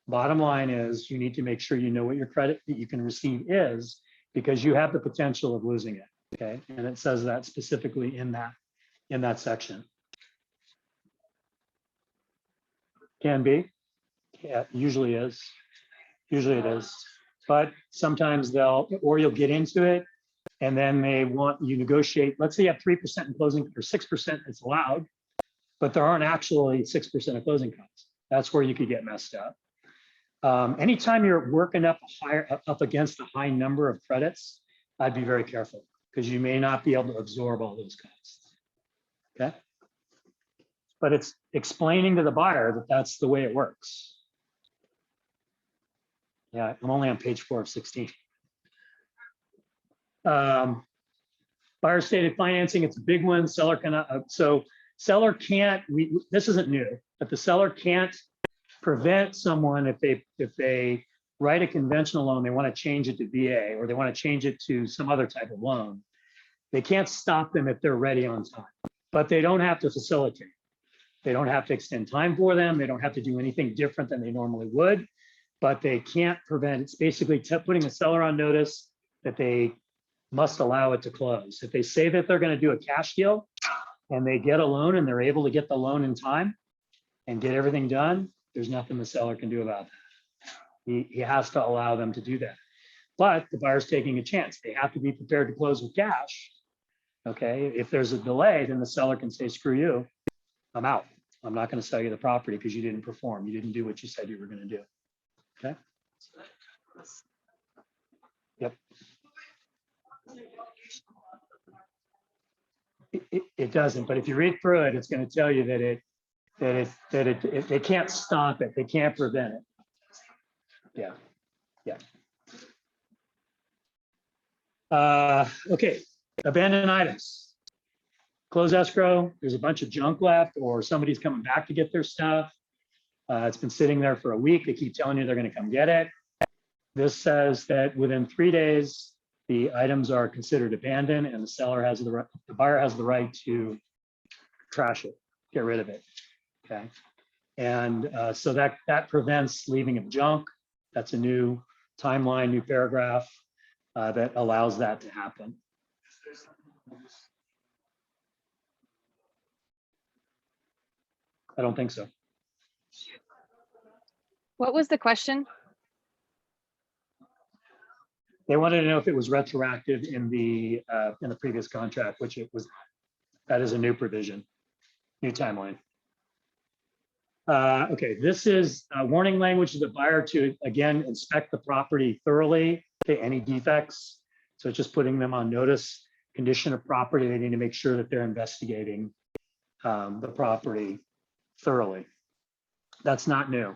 Bottom line is you need to make sure you know what your credit that you can receive is, because you have the potential of losing it. Okay, and it says that specifically in that section. Can be, yeah, usually is. Usually it is, but sometimes you'll get into it and then they want you negotiate. Let's say you have 3% in closing or 6% it's allowed, but there aren't actually 6% of closing costs. That's where you could get messed up. Anytime you're working up against a high number of credits, I'd be very careful because you may not be able to absorb all those costs. Okay, but it's explaining to the buyer that that's the way it works. Yeah, I'm only on page 4 of 16. Buyer stated financing, it's a big one. Seller cannot, seller can't, this isn't new, but the seller can't prevent someone if they write a conventional loan, they want to change it to VA or they want to change it to some other type of loan. They can't stop them if they're ready on time, but they don't have to facilitate. They don't have to extend time for them. They don't have to do anything different than they normally would. But they can't prevent, it's basically putting the seller on notice that they must allow it to close. If they say that they're going to do a cash deal and they get a loan and they're able to get the loan in time and get everything done, there's nothing the seller can do about that. He has to allow them to do that. But the buyer's taking a chance. They have to be prepared to close with cash. Okay, if there's a delay, then the seller can say, screw you, I'm out. I'm not going to sell you the property because you didn't perform. You didn't do what you said you were going to do. Okay. Yep. It doesn't, but if you read through it, it's going to tell you that they can't stop it. They can't prevent it. Yeah. Yeah. Okay. Abandoned items. Close escrow. There's a bunch of junk left, or somebody's coming back to get their stuff. It's been sitting there for a week. They keep telling you they're going to come get it. This says that within 3 days, the items are considered abandoned and the seller has the right, the buyer has the right to trash it, get rid of it. Okay. And so that prevents leaving of junk. That's a new timeline, new paragraph that allows that to happen. I don't think so. What was the question? They wanted to know if it was retroactive in the previous contract, which it was. That is a new provision, new timeline. Okay, this is warning language to the buyer to, again, inspect the property thoroughly, okay, any defects. So it's just putting them on notice, condition of property. They need to make sure that they're investigating the property thoroughly. That's not new.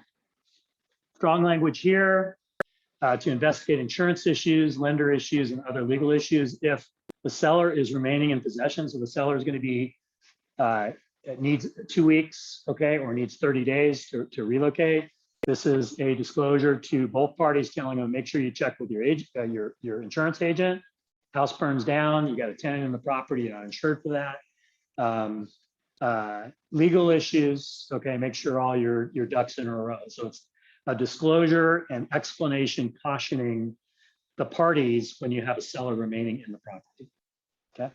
Strong language here to investigate insurance issues, lender issues, and other legal issues if the seller is remaining in possession. So the seller is going to be, it needs 2 weeks, okay, or needs 30 days to relocate. This is a disclosure to both parties telling them, make sure you check with your agent, your insurance agent. House burns down, you got a tenant in the property, you're not insured for that. Legal issues, okay, make sure all your ducks in a row. So it's a disclosure and explanation cautioning the parties when you have a seller remaining in the property, okay?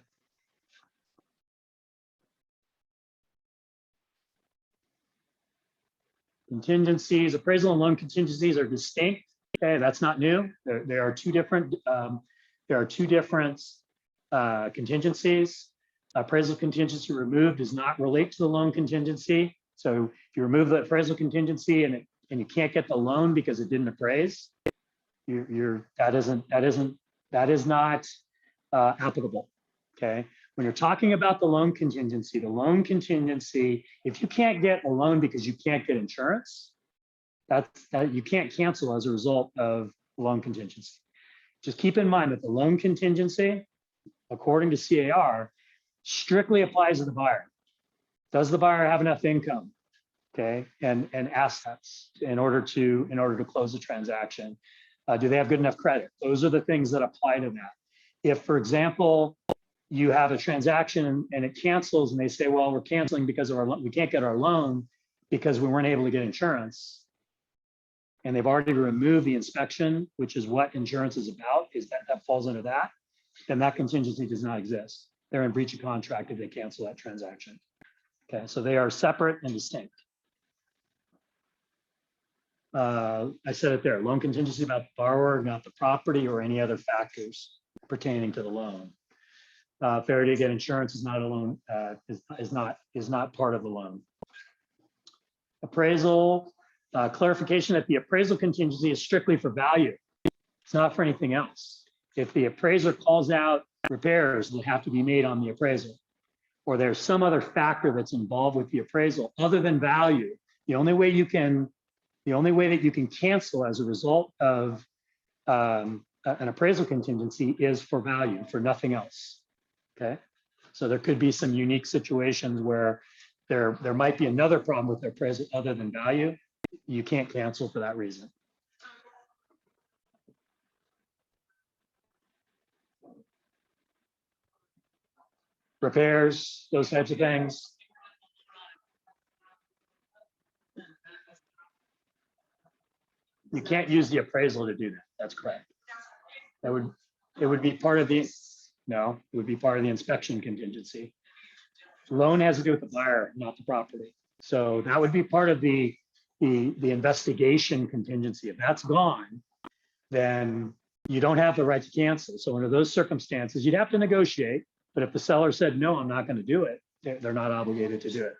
Contingencies, appraisal and loan contingencies are distinct. Okay, that's not new. There are two different. Contingencies. Appraisal contingency removed does not relate to the loan contingency. So if you remove the appraisal contingency and you can't get the loan because it didn't appraise, that is not applicable. Okay. When you're talking about the loan contingency, if you can't get a loan because you can't get insurance, that you can't cancel as a result of loan contingency. Just keep in mind that the loan contingency, according to CAR, strictly applies to the buyer. Does the buyer have enough income, okay, and assets in order to close the transaction? Do they have good enough credit? Those are the things that apply to that. If, for example, you have a transaction and it cancels and they say, well, we're canceling because of we can't get our loan because we weren't able to get insurance, and they've already removed the inspection, which is what insurance is about, is that falls under that, then that contingency does not exist. They're in breach of contract if they cancel that transaction. Okay, so they are separate and distinct. I said it there, loan contingency about the borrower, not the property or any other factors pertaining to the loan. Failure to get insurance is not a loan, is not part of the loan. Appraisal, clarification that the appraisal contingency is strictly for value. It's not for anything else. If the appraiser calls out repairs that have to be made on the appraisal, or there's some other factor that's involved with the appraisal other than value, the only way that you can cancel as a result of an appraisal contingency is for value, for nothing else. Okay, so there could be some unique situations where there might be another problem with the appraisal other than value. You can't cancel for that reason. Repairs, those types of things. You can't use the appraisal to do that. That's correct. It would be part of the, no, it would be part of the inspection contingency. Loan has to do with the buyer, not the property. So that would be part of the investigation contingency. If that's gone, then you don't have the right to cancel. So under those circumstances, you'd have to negotiate. But if the seller said, no, I'm not going to do it, they're not obligated to do it.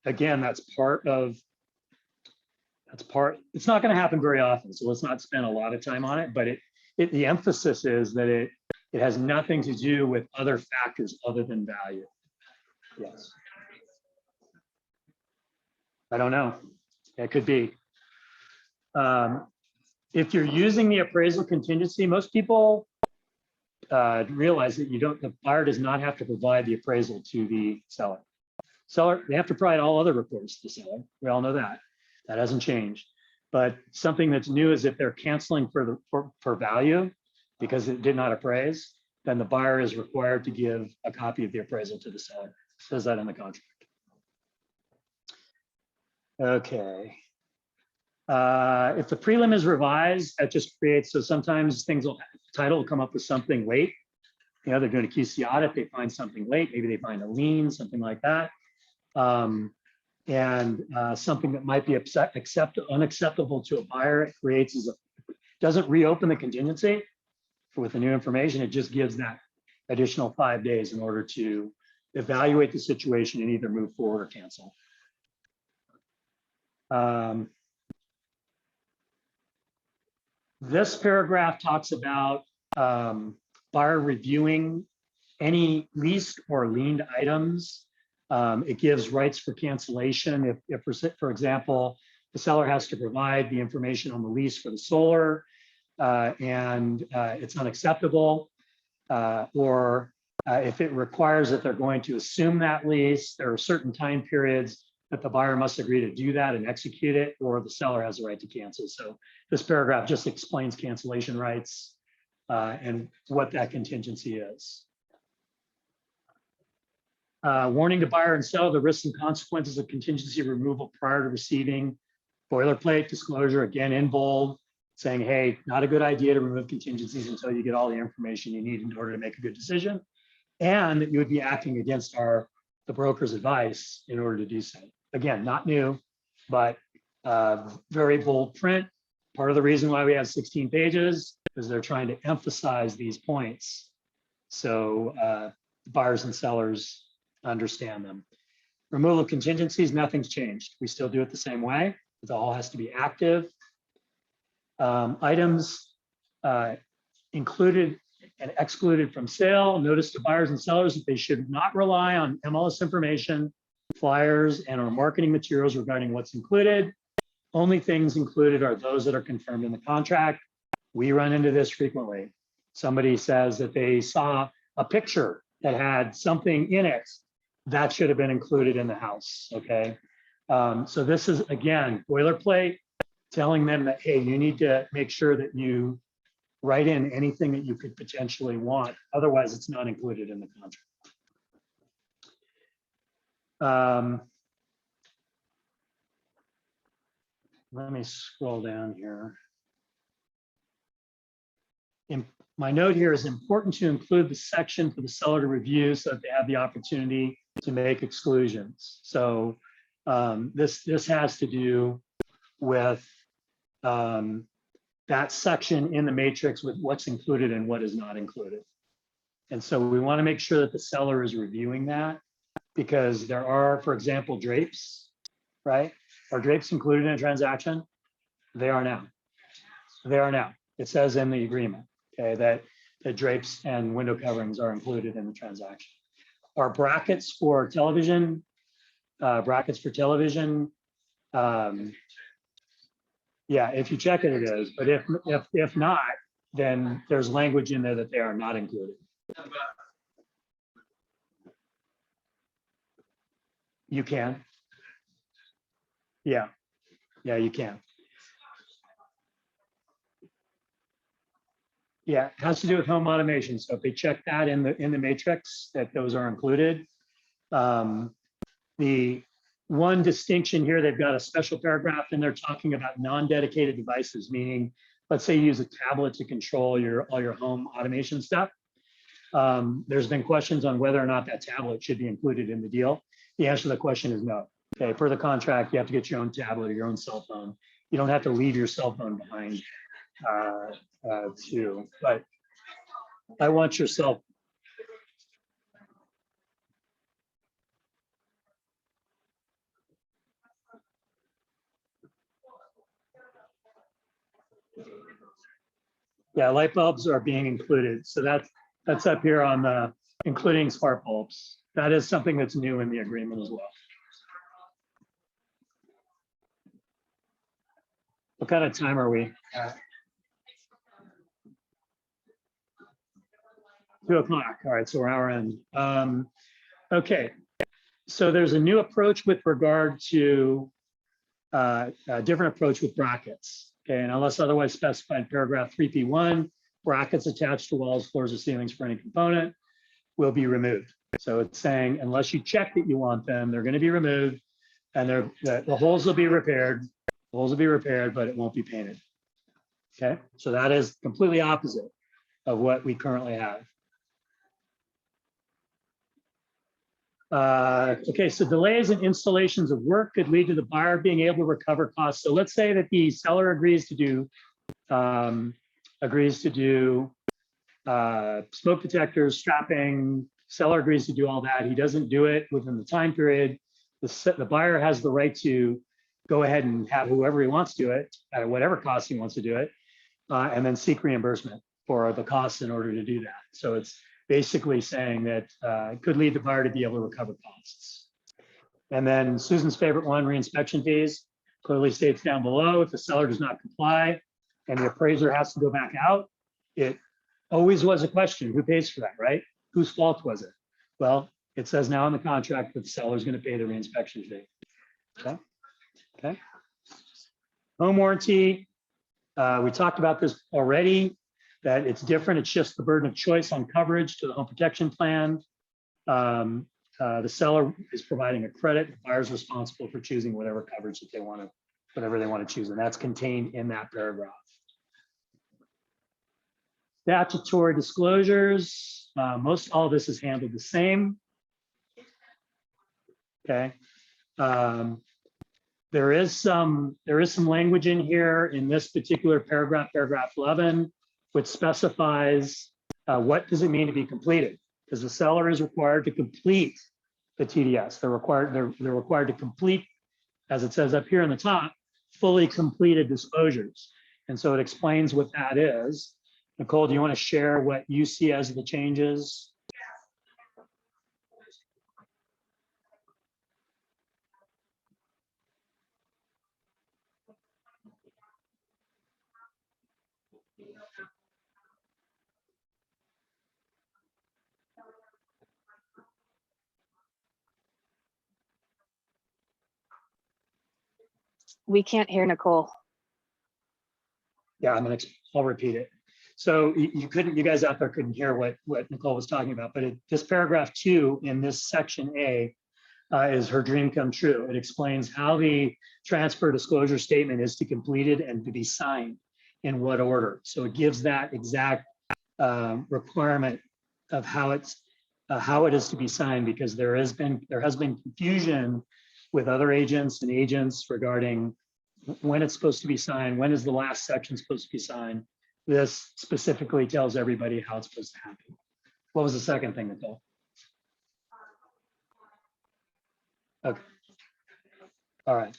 Again, it's not going to happen very often. So let's not spend a lot of time on it, but the emphasis is that it has nothing to do with other factors other than value. Yes. I don't know. It could be. If you're using the appraisal contingency, most people realize that the buyer does not have to provide the appraisal to the seller. They have to provide all other reports to the seller. We all know that. That hasn't changed. But something that's new is if they're canceling for value because it did not appraise, then the buyer is required to give a copy of the appraisal to the seller. It says that in the contract. Okay. If the prelim is revised, that just creates, so sometimes title will come up with something late. You know, they're doing a QC audit, they find something late, maybe they find a lien, something like that. Something that might be unacceptable to a buyer, it creates doesn't reopen the contingency with the new information, it just gives that additional 5 days in order to evaluate the situation and either move forward or cancel. This paragraph talks about buyer reviewing any leased or liened items. It gives rights for cancellation if for example, the seller has to provide the information on the lease for the solar and it's unacceptable, or if it requires that they're going to assume that lease, there are certain time periods that the buyer must agree to do that and execute it, or the seller has the right to cancel. So this paragraph just explains cancellation rights and what that contingency is. Warning to buyer and seller the risks and consequences of contingency removal prior to receiving boilerplate disclosure, again in bold, saying, hey, not a good idea to remove contingencies until you get all the information you need in order to make a good decision, and that you would be acting against the broker's advice in order to do so. Again, not new, but very bold print. Part of the reason why we have 16 pages is they're trying to emphasize these points so buyers and sellers understand them. Removal of contingencies, nothing's changed. We still do it the same way. It all has to be active. Items included and excluded from sale. Notice to buyers and sellers that they should not rely on MLS information, flyers, and or marketing materials regarding what's included. Only things included are those that are confirmed in the contract. We run into this frequently. Somebody says that they saw a picture that had something in it that should have been included in the house, okay? So this is, again, boilerplate, telling them that, hey, you need to make sure that you write in anything that you could potentially want. Otherwise, it's not included in the contract. Let me scroll down here. My note here is important to include the section for the seller to review so that they have the opportunity to make exclusions. So this has to do with that section in the matrix with what's included and what is not included. And so we want to make sure that the seller is reviewing that, because there are, for example, drapes, right? Are drapes included in a transaction? They are now. They are now. It says in the agreement, okay, that the drapes and window coverings are included in the transaction. Are brackets for television? Yeah, if you check it, it is. But if not, then there's language in there that they are not included. You can. Yeah, you can. Yeah, it has to do with home automation. So if they check that in the matrix, that those are included. The one distinction here, they've got a special paragraph in there talking about non-dedicated devices, meaning, let's say you use a tablet to control all your home automation stuff. There's been questions on whether or not that tablet should be included in the deal. The answer to the question is no. Okay, per the contract, you have to get your own tablet or your own cell phone. You don't have to leave your cell phone behind too, but I want your cell. Yeah, light bulbs are being included. So that's up here on the including smart bulbs. That is something that's new in the agreement as well. What kind of time are we at? 2 o'clock. All right, so we're hour in. Okay, so there's a new approach with regard to a different approach with brackets. Okay, and unless otherwise specified, paragraph 3P1, brackets attached to walls, floors, or ceilings for any component will be removed. So it's saying unless you check that you want them, they're going to be removed, and the holes will be repaired. The holes will be repaired, but it won't be painted. Okay, so that is completely opposite of what we currently have. Okay, so delays in installations of work could lead to the buyer being able to recover costs. So let's say that the seller agrees to do smoke detectors, strapping. Seller agrees to do all that. He doesn't do it within the time period. The buyer has the right to go ahead and have whoever he wants do it at whatever cost he wants to do it, and then seek reimbursement for the costs in order to do that. So it's basically saying that it could lead the buyer to be able to recover costs. And then Susan's favorite one, reinspection fees, clearly states down below, if the seller does not comply and the appraiser has to go back out, it always was a question, who pays for that, right? Whose fault was it? Well, it says now in the contract that the seller is going to pay the reinspection fee. Okay. Okay. Home warranty. We talked about this already, that it's different. It shifts the burden of choice on coverage to the home protection plan. The seller is providing a credit. The buyer is responsible for choosing whatever coverage that they want to, whatever they want to choose. And that's contained in that paragraph. Statutory disclosures. Most all of this is handled the same. Okay. There is some language in here in this particular paragraph, paragraph 11, which specifies what does it mean to be completed, because the seller is required to complete the TDS. They're required to complete, as it says up here in the top, fully completed disclosures. And so it explains what that is. Nicole, do you want to share what you see as the changes? We can't hear Nicole. Yeah, I'll repeat it. So you guys out there couldn't hear what Nicole was talking about, but this paragraph 2 in this section A is her dream come true. It explains how the transfer disclosure statement is to be completed and to be signed in what order. So it gives that exact requirement of how it is to be signed, because there has been confusion with other agents and agents regarding when it's supposed to be signed, when is the last section supposed to be signed. This specifically tells everybody how it's supposed to happen. What was the second thing, Nicole? Okay. All right.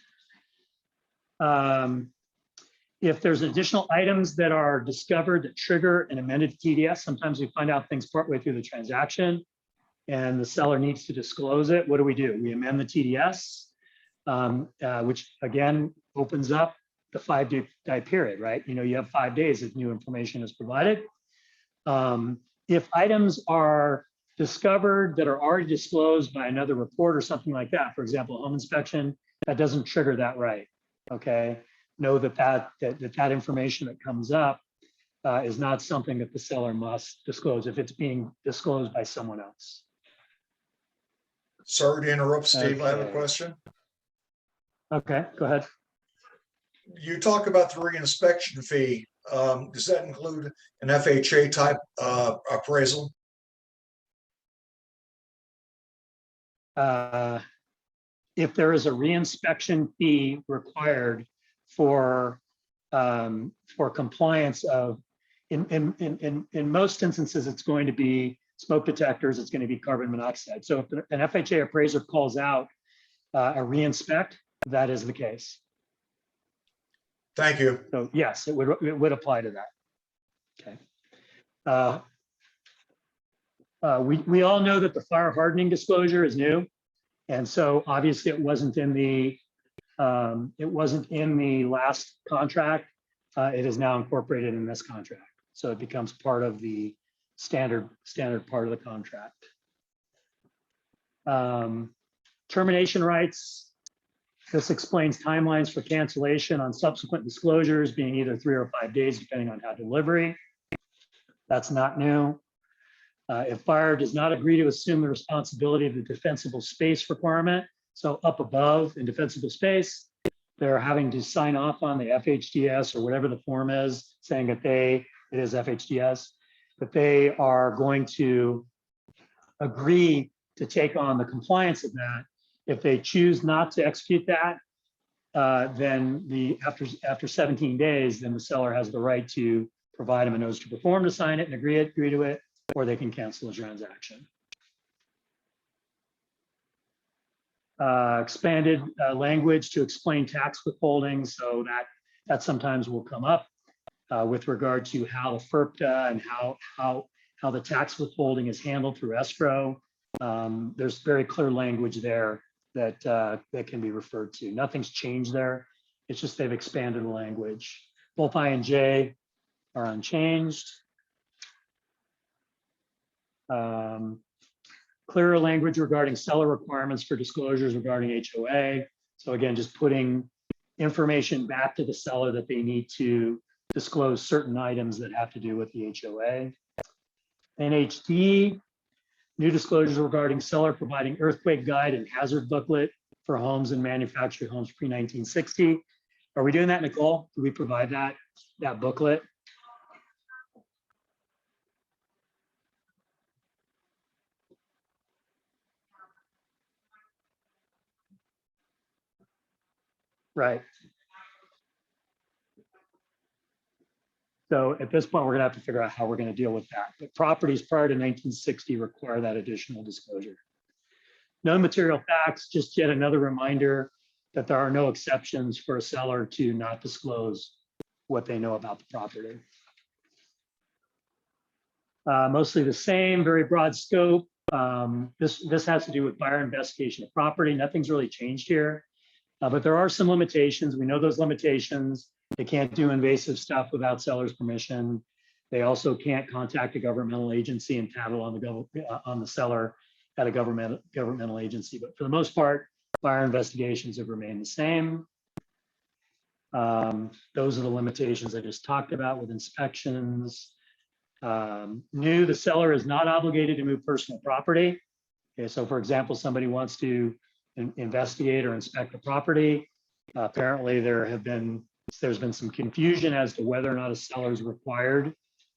If there's additional items that are discovered that trigger an amended TDS, sometimes we find out things partway through the transaction and the seller needs to disclose it. What do? We amend the TDS, which again opens up the 5-day period, right? You have 5 days if new information is provided. If items are discovered that are already disclosed by another report or something like that, for example, home inspection, that doesn't trigger that right. Okay, know that information that comes up is not something that the seller must disclose if it's being disclosed by someone else. Sorry to interrupt, Steve. I have a Okay. question. Okay, go ahead. You talk about the reinspection fee. Does that include an FHA type appraisal? If there is a reinspection fee required for compliance of, in most instances, it's going to be smoke detectors, it's going to be carbon monoxide. So if an FHA appraiser calls out a reinspect, that is the case. Thank you. So yes, it would apply to that. Okay. We all know that the fire hardening disclosure is new, and so obviously it wasn't in the last contract. It is now incorporated in this contract, so it becomes part of the standard part of the contract. Termination rights. This explains timelines for cancellation on subsequent disclosures being either 3 or 5 days, depending on how delivery. That's not new. If buyer does not agree to assume the responsibility of the defensible space requirement, so up above in defensible space, they're having to sign off on the FHDS or whatever the form is, saying that it is FHDS, that they are going to agree to take on the compliance of that. If they choose not to execute that, then after 17 days, then the seller has the right to provide them a notice to perform to sign it and agree to it, or they can cancel the transaction. Expanded language to explain tax withholding, so that sometimes will come up with regard to how the FERPTA and how the tax withholding is handled through escrow. There's very clear language there that can be referred to. Nothing's changed there. It's just they've expanded the language. Both I and J are unchanged. Clearer language regarding seller requirements for disclosures regarding HOA. So again, just putting information back to the seller that they need to disclose certain items that have to do with the HOA. NHD, new disclosures regarding seller providing earthquake guide and hazard booklet for homes and manufactured homes pre-1960. Are we doing that, Nicole? Do we provide that booklet? Right. So at this point, we're going to have to figure out how we're going to deal with that. But properties prior to 1960 require that additional disclosure. Known material facts, just yet another reminder that there are no exceptions for a seller to not disclose what they know about the property. Mostly the same, very broad scope. This has to do with buyer investigation of property. Nothing's really changed here. But there are some limitations. We know those limitations. They can't do invasive stuff without seller's permission. They also can't contact a governmental agency and tattle on the seller at a governmental agency. But for the most part, buyer investigations have remained the same. Those are the limitations I just talked about with inspections. New, the seller is not obligated to move personal property. Okay, so for example, somebody wants to investigate or inspect the property. Apparently there's been some confusion as to whether or not a seller is required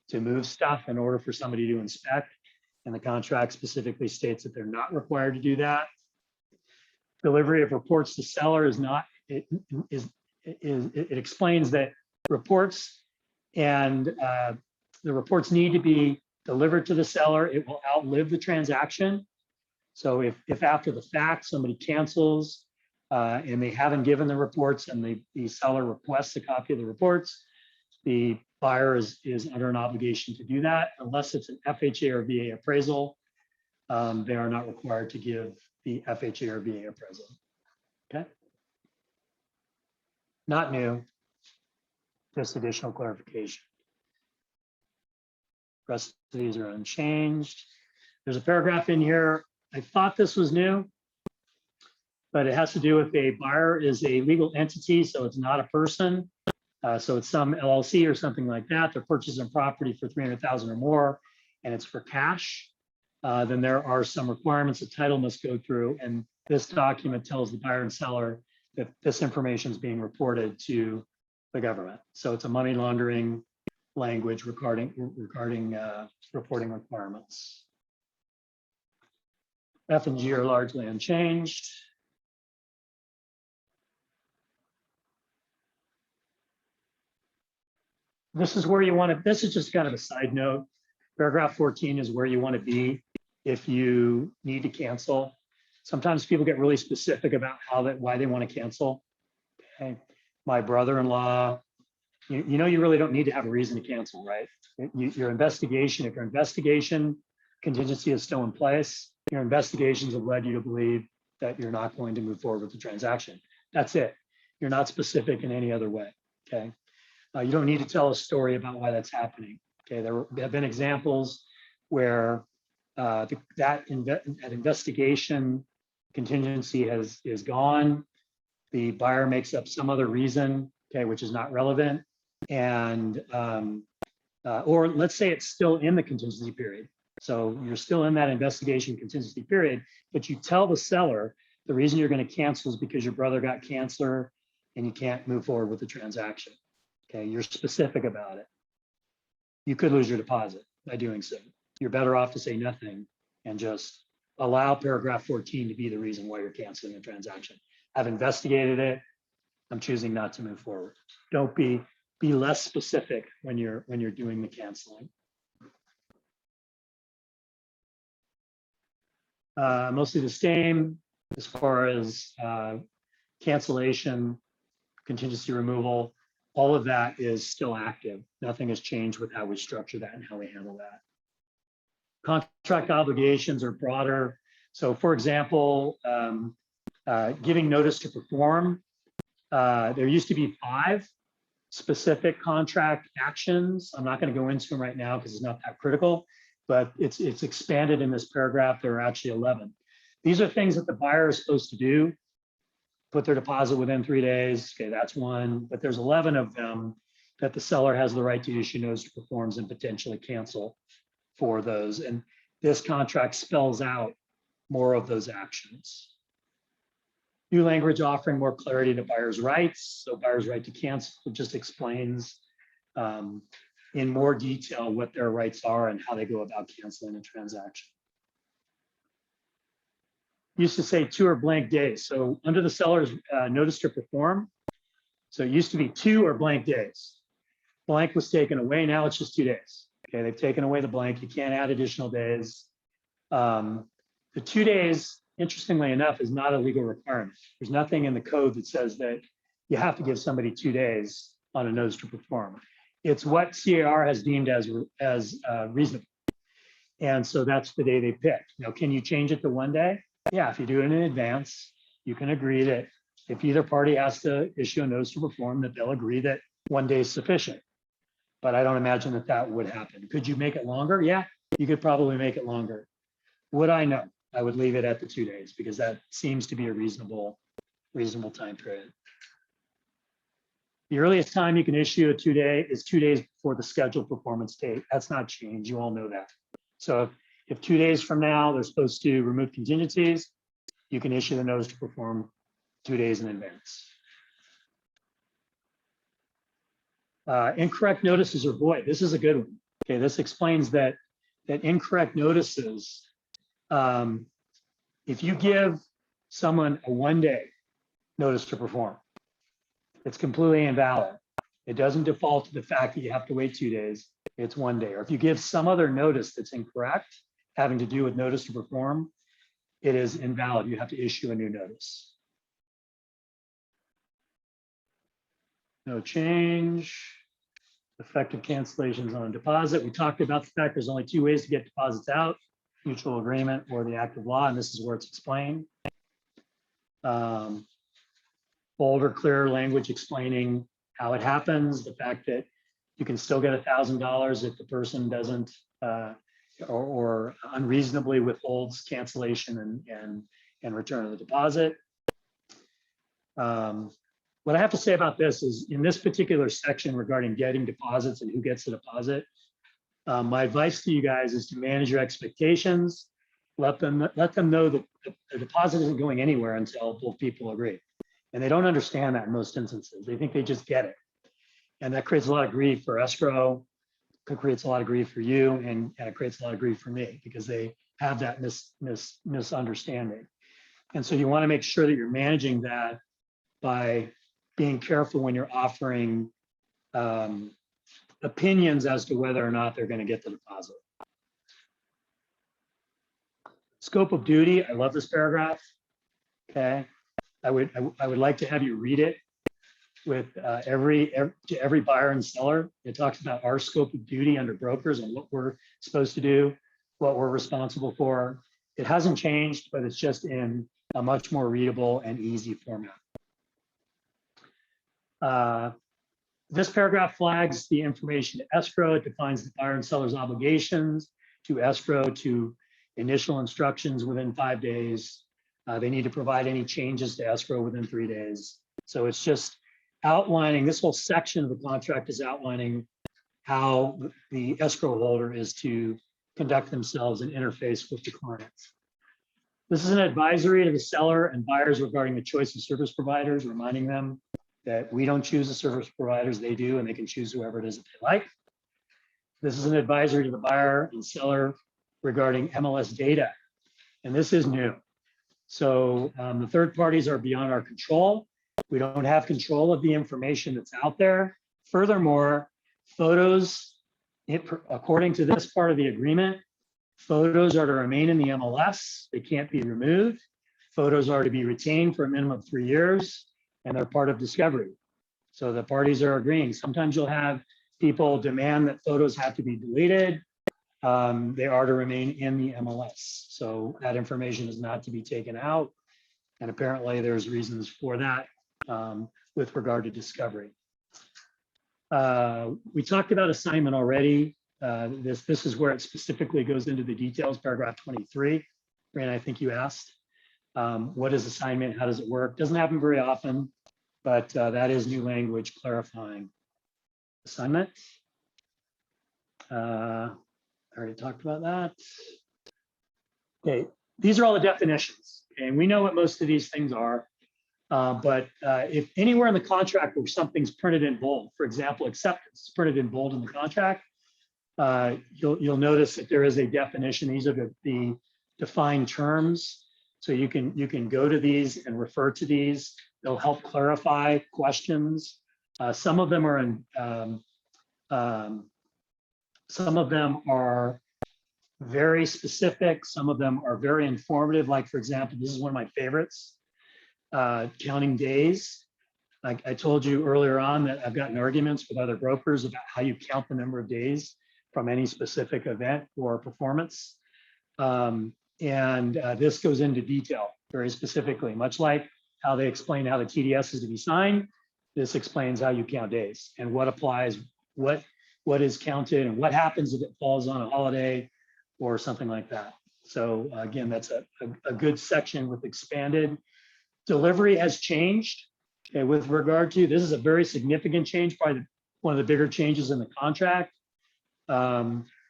to move stuff in order for somebody to inspect. And the contract specifically states that they're not required to do that. Delivery of reports to seller is not, it explains that reports and the reports need to be delivered to the seller. It will outlive the transaction. So if after the fact somebody cancels and they haven't given the reports and the seller requests a copy of the reports, the buyer is under an obligation to do that. Unless it's an FHA or VA appraisal, they are not required to give the FHA or VA appraisal. Okay. Not new, just additional clarification. The rest of these are unchanged. There's a paragraph in here. I thought this was new, but it has to do with a buyer is a legal entity, so it's not a person. So it's some LLC or something like that. They're purchasing property for $300,000 or more, and it's for cash. Then there are some requirements the title must go through, and this document tells the buyer and seller that this information is being reported to the government. So it's a money laundering language regarding reporting requirements. F and G are largely unchanged. This is where you want to, this is just kind of a side note. Paragraph 14 is where you want to be if you need to cancel. Sometimes people get really specific about why they want to cancel. Okay. My brother-in-law, you know, you really don't need to have a reason to cancel, right? Your investigation, if your investigation contingency is still in place, your investigations have led you to believe that you're not going to move forward with the transaction. That's it. You're not specific in any other way, okay? You don't need to tell a story about why that's happening, okay? There have been examples where that investigation contingency is gone. the buyer makes up some other reason, okay, which is not relevant, and or let's say it's still in the contingency period. So you're still in that investigation contingency period, but you tell the seller the reason you're going to cancel is because your brother got cancer and you can't move forward with the transaction. Okay, you're specific about it. You could lose your deposit by doing so. You're better off to say nothing and just allow paragraph 14 to be the reason why you're canceling the transaction. I've investigated it. I'm choosing not to move forward. Don't be less specific when you're doing the canceling. Mostly the same as far as cancellation, contingency removal. All of that is still active. Nothing has changed with how we structure that and how we handle that. Contract obligations are broader. So for example, giving notice to perform, there used to be 5 specific contract actions. I'm not going to go into them right now because it's not that critical, but it's expanded in this paragraph. There are actually 11. These are things that the buyer is supposed to do. Put their deposit within 3 days. Okay, that's one, but there's 11 of them that the seller has the right to issue notice to performs and potentially cancel for those. And this contract spells out more of those actions. New language offering more clarity to buyer's rights. So buyer's right to cancel just explains in more detail what their rights are and how they go about canceling a transaction. Used to say 2 or blank days. So under the seller's notice to perform, so it used to be 2 or blank days. Blank was taken away. Now it's just 2 days. Okay, they've taken away the blank. You can't add additional days. The 2 days, interestingly enough, is not a legal requirement. There's nothing in the code that says that you have to give somebody 2 days on a notice to perform. It's what CAR has deemed as reasonable. And so that's the day they picked. Now, can you change it to 1 day? Yeah, if you do it in advance, you can agree that if either party has to issue a notice to perform, that they'll agree that 1 day is sufficient. But I don't imagine that that would happen. Could you make it longer? Yeah, you could probably make it longer. Would I? No, I would leave it at the 2 days because that seems to be a reasonable time period. The earliest time you can issue a 2 day is 2 days before the scheduled performance date. That's not changed. You all know that. So if 2 days from now they're supposed to remove contingencies, you can issue the notice to perform 2 days in advance. Incorrect notices are void. This is a good one. Okay, this explains that incorrect notices, if you give someone a 1 day notice to perform, it's completely invalid. It doesn't default to the fact that you have to wait 2 days. It's 1 day. Or if you give some other notice that's incorrect, having to do with notice to perform, it is invalid. You have to issue a new notice. No change. Effective cancellations on a deposit. We talked about the fact there's only 2 ways to get deposits out: mutual agreement or the act of law, and this is where it's explained. Bolder, clearer language explaining how it happens, the fact that you can still get $1,000 if the person doesn't or unreasonably withholds cancellation and return of the deposit. What I have to say about this is, in this particular section regarding getting deposits and who gets the deposit, my advice to you guys is to manage your expectations. Let them know that the deposit isn't going anywhere until both people agree. And they don't understand that in most instances. They think they just get it. And that creates a lot of grief for escrow. It creates a lot of grief for you, and it creates a lot of grief for me because they have that misunderstanding. And so you want to make sure that you're managing that by being careful when you're offering opinions as to whether or not they're going to get the deposit. Scope of duty. I love this paragraph. Okay, I would like to have you read it with every buyer and seller. It talks about our scope of duty under brokers and what we're supposed to do, what we're responsible for. It hasn't changed, but it's just in a much more readable and easy format. This paragraph flags the information to escrow. It defines the buyer and seller's obligations to escrow to initial instructions within 5 days. They need to provide any changes to escrow within 3 days. So it's just outlining, this whole section of the contract is outlining how the escrow holder is to conduct themselves and interface with the clients. This is an advisory to the seller and buyers regarding the choice of service providers, reminding them that we don't choose the service providers, they do, and they can choose whoever it is that they like. This is an advisory to the buyer and seller regarding MLS data, and this is new. So the third parties are beyond our control. We don't have control of the information that's out there. Furthermore, photos, according to this part of the agreement, photos are to remain in the MLS. They can't be removed. Photos are to be retained for a minimum of 3 years, and they're part of discovery. So the parties are agreeing. Sometimes you'll have people demand that photos have to be deleted. They are to remain in the MLS. So that information is not to be taken out. And apparently there's reasons for that with regard to discovery. We talked about assignment already. This is where it specifically goes into the details, paragraph 23. Rand, I think you asked, what is assignment? How does it work? Doesn't happen very often, but that is new language clarifying assignment. I already talked about that. Okay, these are all the definitions, and we know what most of these things are. But if anywhere in the contract where something's printed in bold, for example, acceptance is printed in bold in the contract, you'll notice that there is a definition. These are the defined terms. So you can go to these and refer to these. They'll help clarify questions. Some of them are in, some of them are very specific. Some of them are very informative. Like, for example, this is one of my favorites, counting days. Like I told you earlier on that I've gotten arguments with other brokers about how you count the number of days from any specific event or performance. This goes into detail very specifically, much like how they explain how the TDS is to be signed. This explains how you count days and what applies, what is counted, and what happens if it falls on a holiday or something like that. So again, that's a good section with expanded. Delivery has changed. Okay, with regard to, this is a very significant change, probably one of the bigger changes in the contract.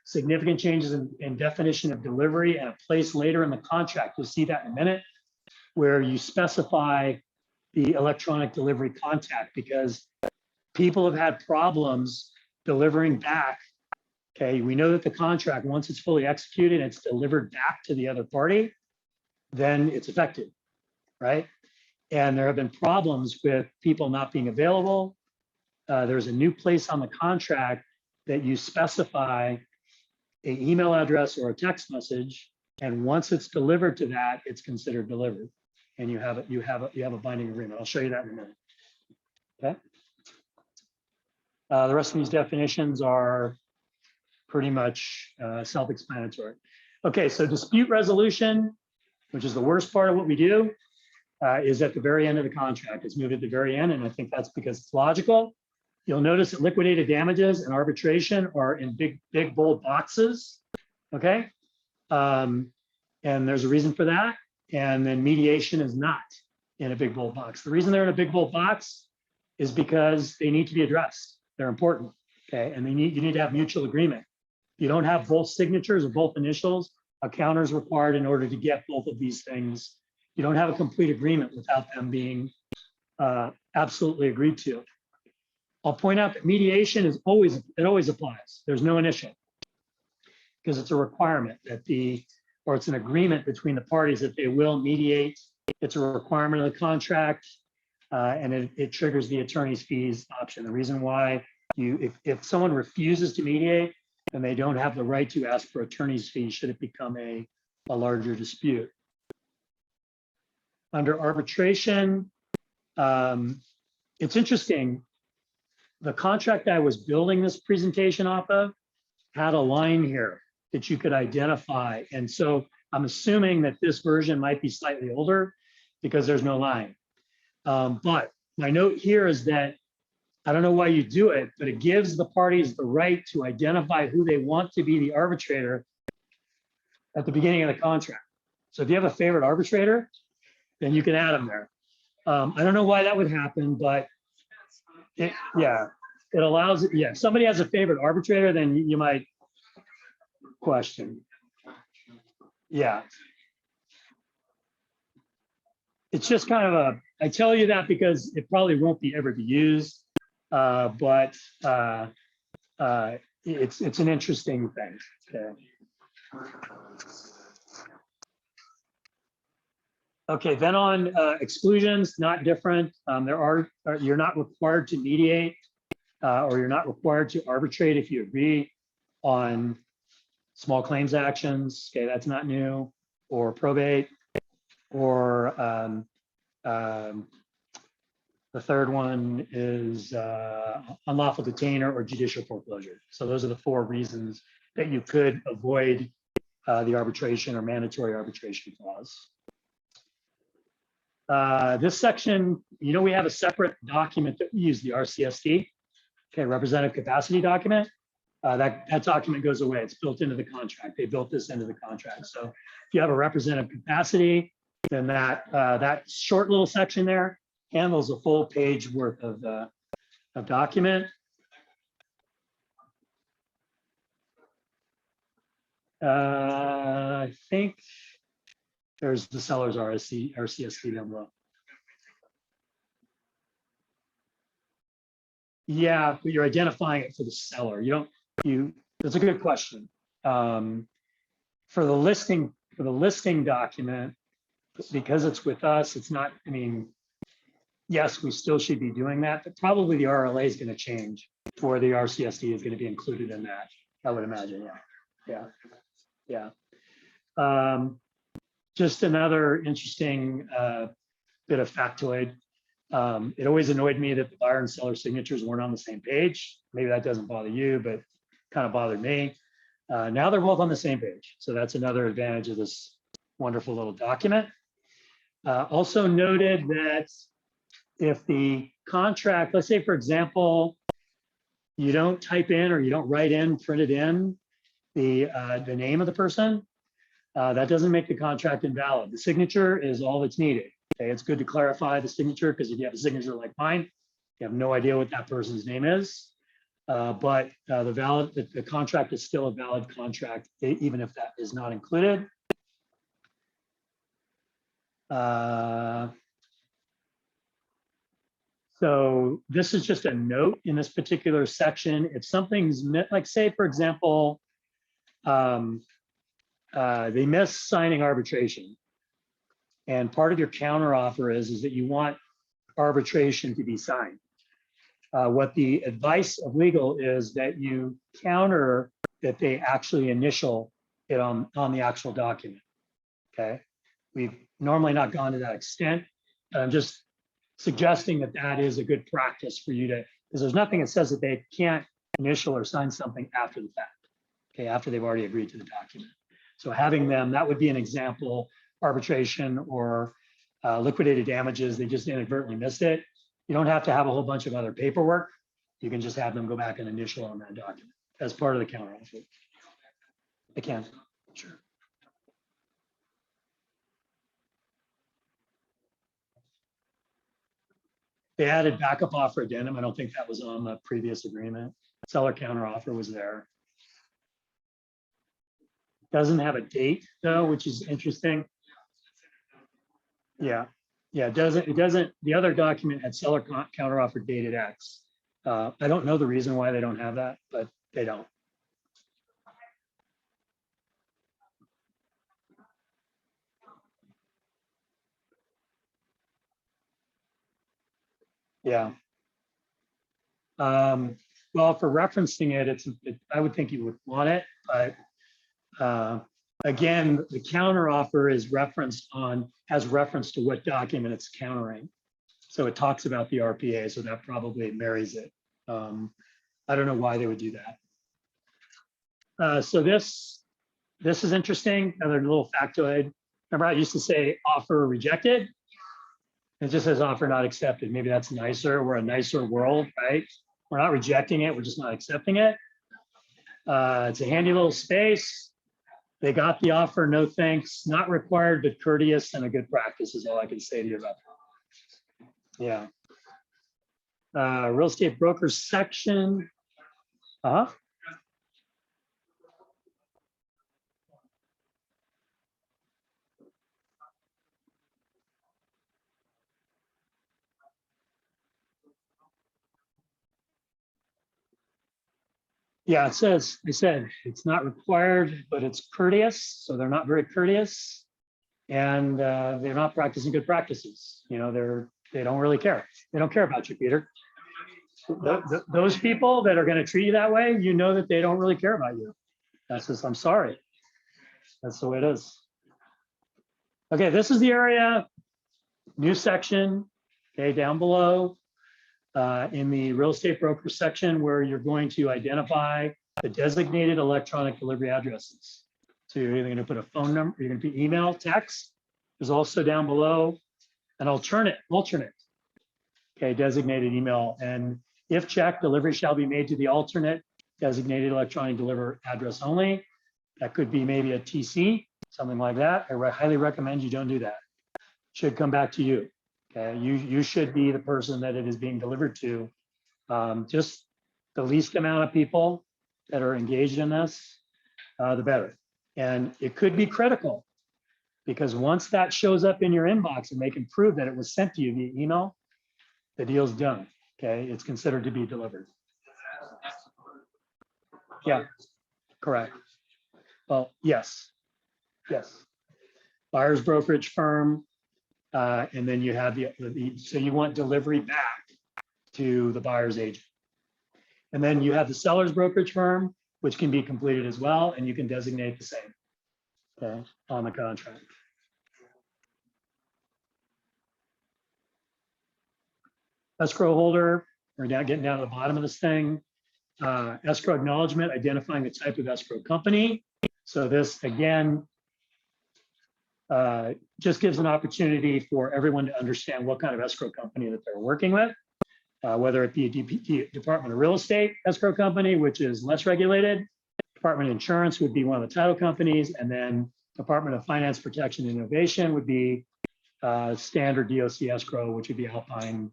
Significant changes in definition of delivery and a place later in the contract. You'll see that in a minute, where you specify the electronic delivery contact, because people have had problems delivering back. Okay, we know that the contract, once it's fully executed, it's delivered back to the other party, then it's effective, right? And there have been problems with people not being available. There's a new place on the contract that you specify an email address or a text message, and once it's delivered to that, it's considered delivered, and you have a binding agreement. I'll show you that in a minute. Okay. The rest of these definitions are pretty much self-explanatory. Okay, so dispute resolution, which is the worst part of what we do, is at the very end of the contract. It's moved at the very end, and I think that's because it's logical. You'll notice that liquidated damages and arbitration are in big, bold boxes, okay? And there's a reason for that. And then mediation is not in a big, bold box. The reason they're in a big, bold box is because they need to be addressed. They're important, okay? And you need to have mutual agreement. You don't have both signatures or both initials, a counter is required in order to get both of these things. You don't have a complete agreement without them being absolutely agreed to. I'll point out that mediation is always applies. There's no initial, because it's a requirement that or it's an agreement between the parties that they will mediate. It's a requirement of the contract, and it triggers the attorney's fees option. The reason why if someone refuses to mediate, then they don't have the right to ask for attorney's fees should it become a larger dispute. Under arbitration, it's interesting. The contract I was building this presentation off of had a line here that you could identify. And so I'm assuming that this version might be slightly older because there's no line. But my note here is that I don't know why you do it, but it gives the parties the right to identify who they want to be the arbitrator at the beginning of the contract. So if you have a favorite arbitrator, then you can add them there. I don't know why that would happen, but yeah, it allows, yeah, if somebody has a favorite arbitrator, then you might question. Yeah. It's just kind of I tell you that because it probably won't be ever be used, but it's an interesting thing. Okay. Okay, then on exclusions, not different. You're not required to mediate or you're not required to arbitrate if you agree on small claims actions. Okay, that's not new, or probate, or the third one is unlawful detainer or judicial foreclosure. So those are the 4 reasons that you could avoid the arbitration or mandatory arbitration clause. This section, we have a separate document that we use, the RCSD, okay, representative capacity document. That document goes away. It's built into the contract. They built this into the contract. So if you have a representative capacity, then that short little section there handles a full page worth of document. I think there's the seller's RCSD number. Yeah, but you're identifying it for the seller. That's a good question. For the listing document, because it's with us, it's not, yes, we still should be doing that, but probably the RLA is going to change for the RCSD is going to be included in that. I would imagine, yeah. Just another interesting bit of factoid. It always annoyed me that the buyer and seller signatures weren't on the same page. Maybe that doesn't bother you, but kind of bothered me. Now they're both on the same page. So that's another advantage of this wonderful little document. Also noted that if the contract, let's say, for example, you don't type in or you don't write in, print it in the name of the person, that doesn't make the contract invalid. The signature is all that's needed. Okay, it's good to clarify the signature because if you have a signature like mine, you have no idea what that person's name is. But the contract is still a valid contract, even if that is not included. So this is just a note in this particular section. If something's like, say, for example, they miss signing arbitration. And part of your counteroffer is that you want arbitration to be signed. What the advice of legal is that you counter that they actually initial it on the actual document. Okay, we've normally not gone to that extent. I'm just suggesting that that is a good practice for you to, because there's nothing that says that they can't initial or sign something after the fact. Okay, after they've already agreed to the document. So having them, that would be an example. Arbitration or liquidated damages, they just inadvertently missed it. You don't have to have a whole bunch of other paperwork. You can just have them go back and initial on that document as part of the counteroffer. I can, sure. They added backup offer addendum. I don't think that was on the previous agreement. Seller counteroffer was there. Doesn't have a date though, which is interesting. Yeah, it doesn't, the other document had seller counteroffer dated X. I don't know the reason why they don't have that, but they don't. Yeah. Well, for referencing it, I would think you would want it, but again, the counteroffer is has reference to what document it's countering. So it talks about the RPA, so that probably marries it. I don't know why they would do that. So this is interesting. Another little factoid. Remember, I used to say offer rejected. It just says offer not accepted. Maybe that's nicer. We're a nicer world, right? We're not rejecting it. We're just not accepting it. It's a handy little space. They got the offer, no thanks. Not required, but courteous and a good practice is all I can say to you about Yeah. Real estate brokers section. Yeah, it says, I said, it's not required, but it's courteous. So they're not very courteous. And they're not practicing good practices. You know, they don't really care. They don't care about you, Peter. Those people that are going to treat you that way, you know that they don't really care about you. That's just, I'm sorry. That's the way it is. Okay, this is the area, new section, okay, down below in the real estate broker section where you're going to identify the designated electronic delivery addresses. So you're either going to put a phone number, you're going to put email, text. There's also down below an alternate, okay, designated email. And if checked, delivery shall be made to the alternate designated electronic deliver address only. That could be maybe a TC, something like that. I highly recommend you don't do that. Should come back to you. Okay, you should be the person that it is being delivered to. Just the least amount of people that are engaged in this, the better. And it could be critical because once that shows up in your inbox and they can prove that it was sent to you via email, the deal's done. Okay, it's considered to be delivered. Yeah, correct. Well, yes. Buyer's brokerage firm, and then you have so you want delivery back to the buyer's agent. And then you have the seller's brokerage firm, which can be completed as well, and you can designate the same, okay, on the contract. Escrow holder, we're now getting down to the bottom of this thing. Escrow acknowledgement, identifying the type of escrow company. So this, again, just gives an opportunity for everyone to understand what kind of escrow company that they're working with, whether it be a Department of Real Estate escrow company, which is less regulated. Department of Insurance would be one of the title companies, and then Department of Finance, Protection, and Innovation would be standard DOC escrow, which would be Alpine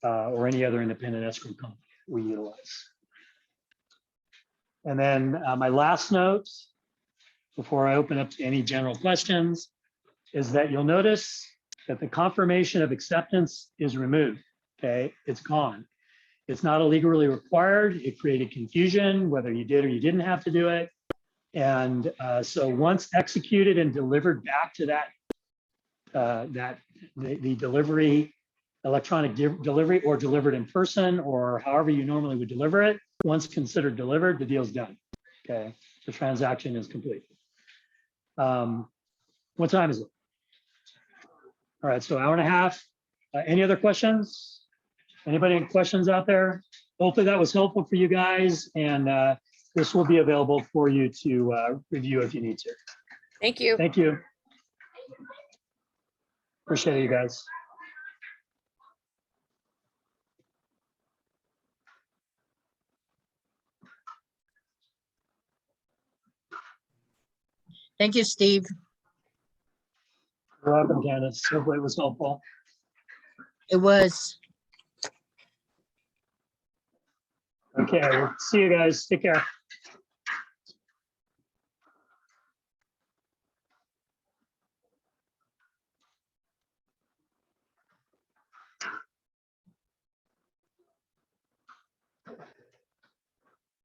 or any other independent escrow company we utilize. And then my last note before I open up to any general questions is that you'll notice that the confirmation of acceptance is removed. Okay, it's gone. It's not legally required. It created confusion whether you did or you didn't have to do it. And so once executed and delivered back to the delivery, electronic delivery, or delivered in person, or however you normally would deliver it, once considered delivered, the deal's done. Okay, the transaction is complete. What time is it? All right, so hour and a half. Any other questions? Anybody have questions out there? Hopefully that was helpful for you guys, and this will be available for you to review if you need to. Thank you. Thank you. Appreciate it, you guys. Thank you, Steve. You're welcome, Candace. Hopefully it was helpful. It was. Okay, we'll see you guys. Take care.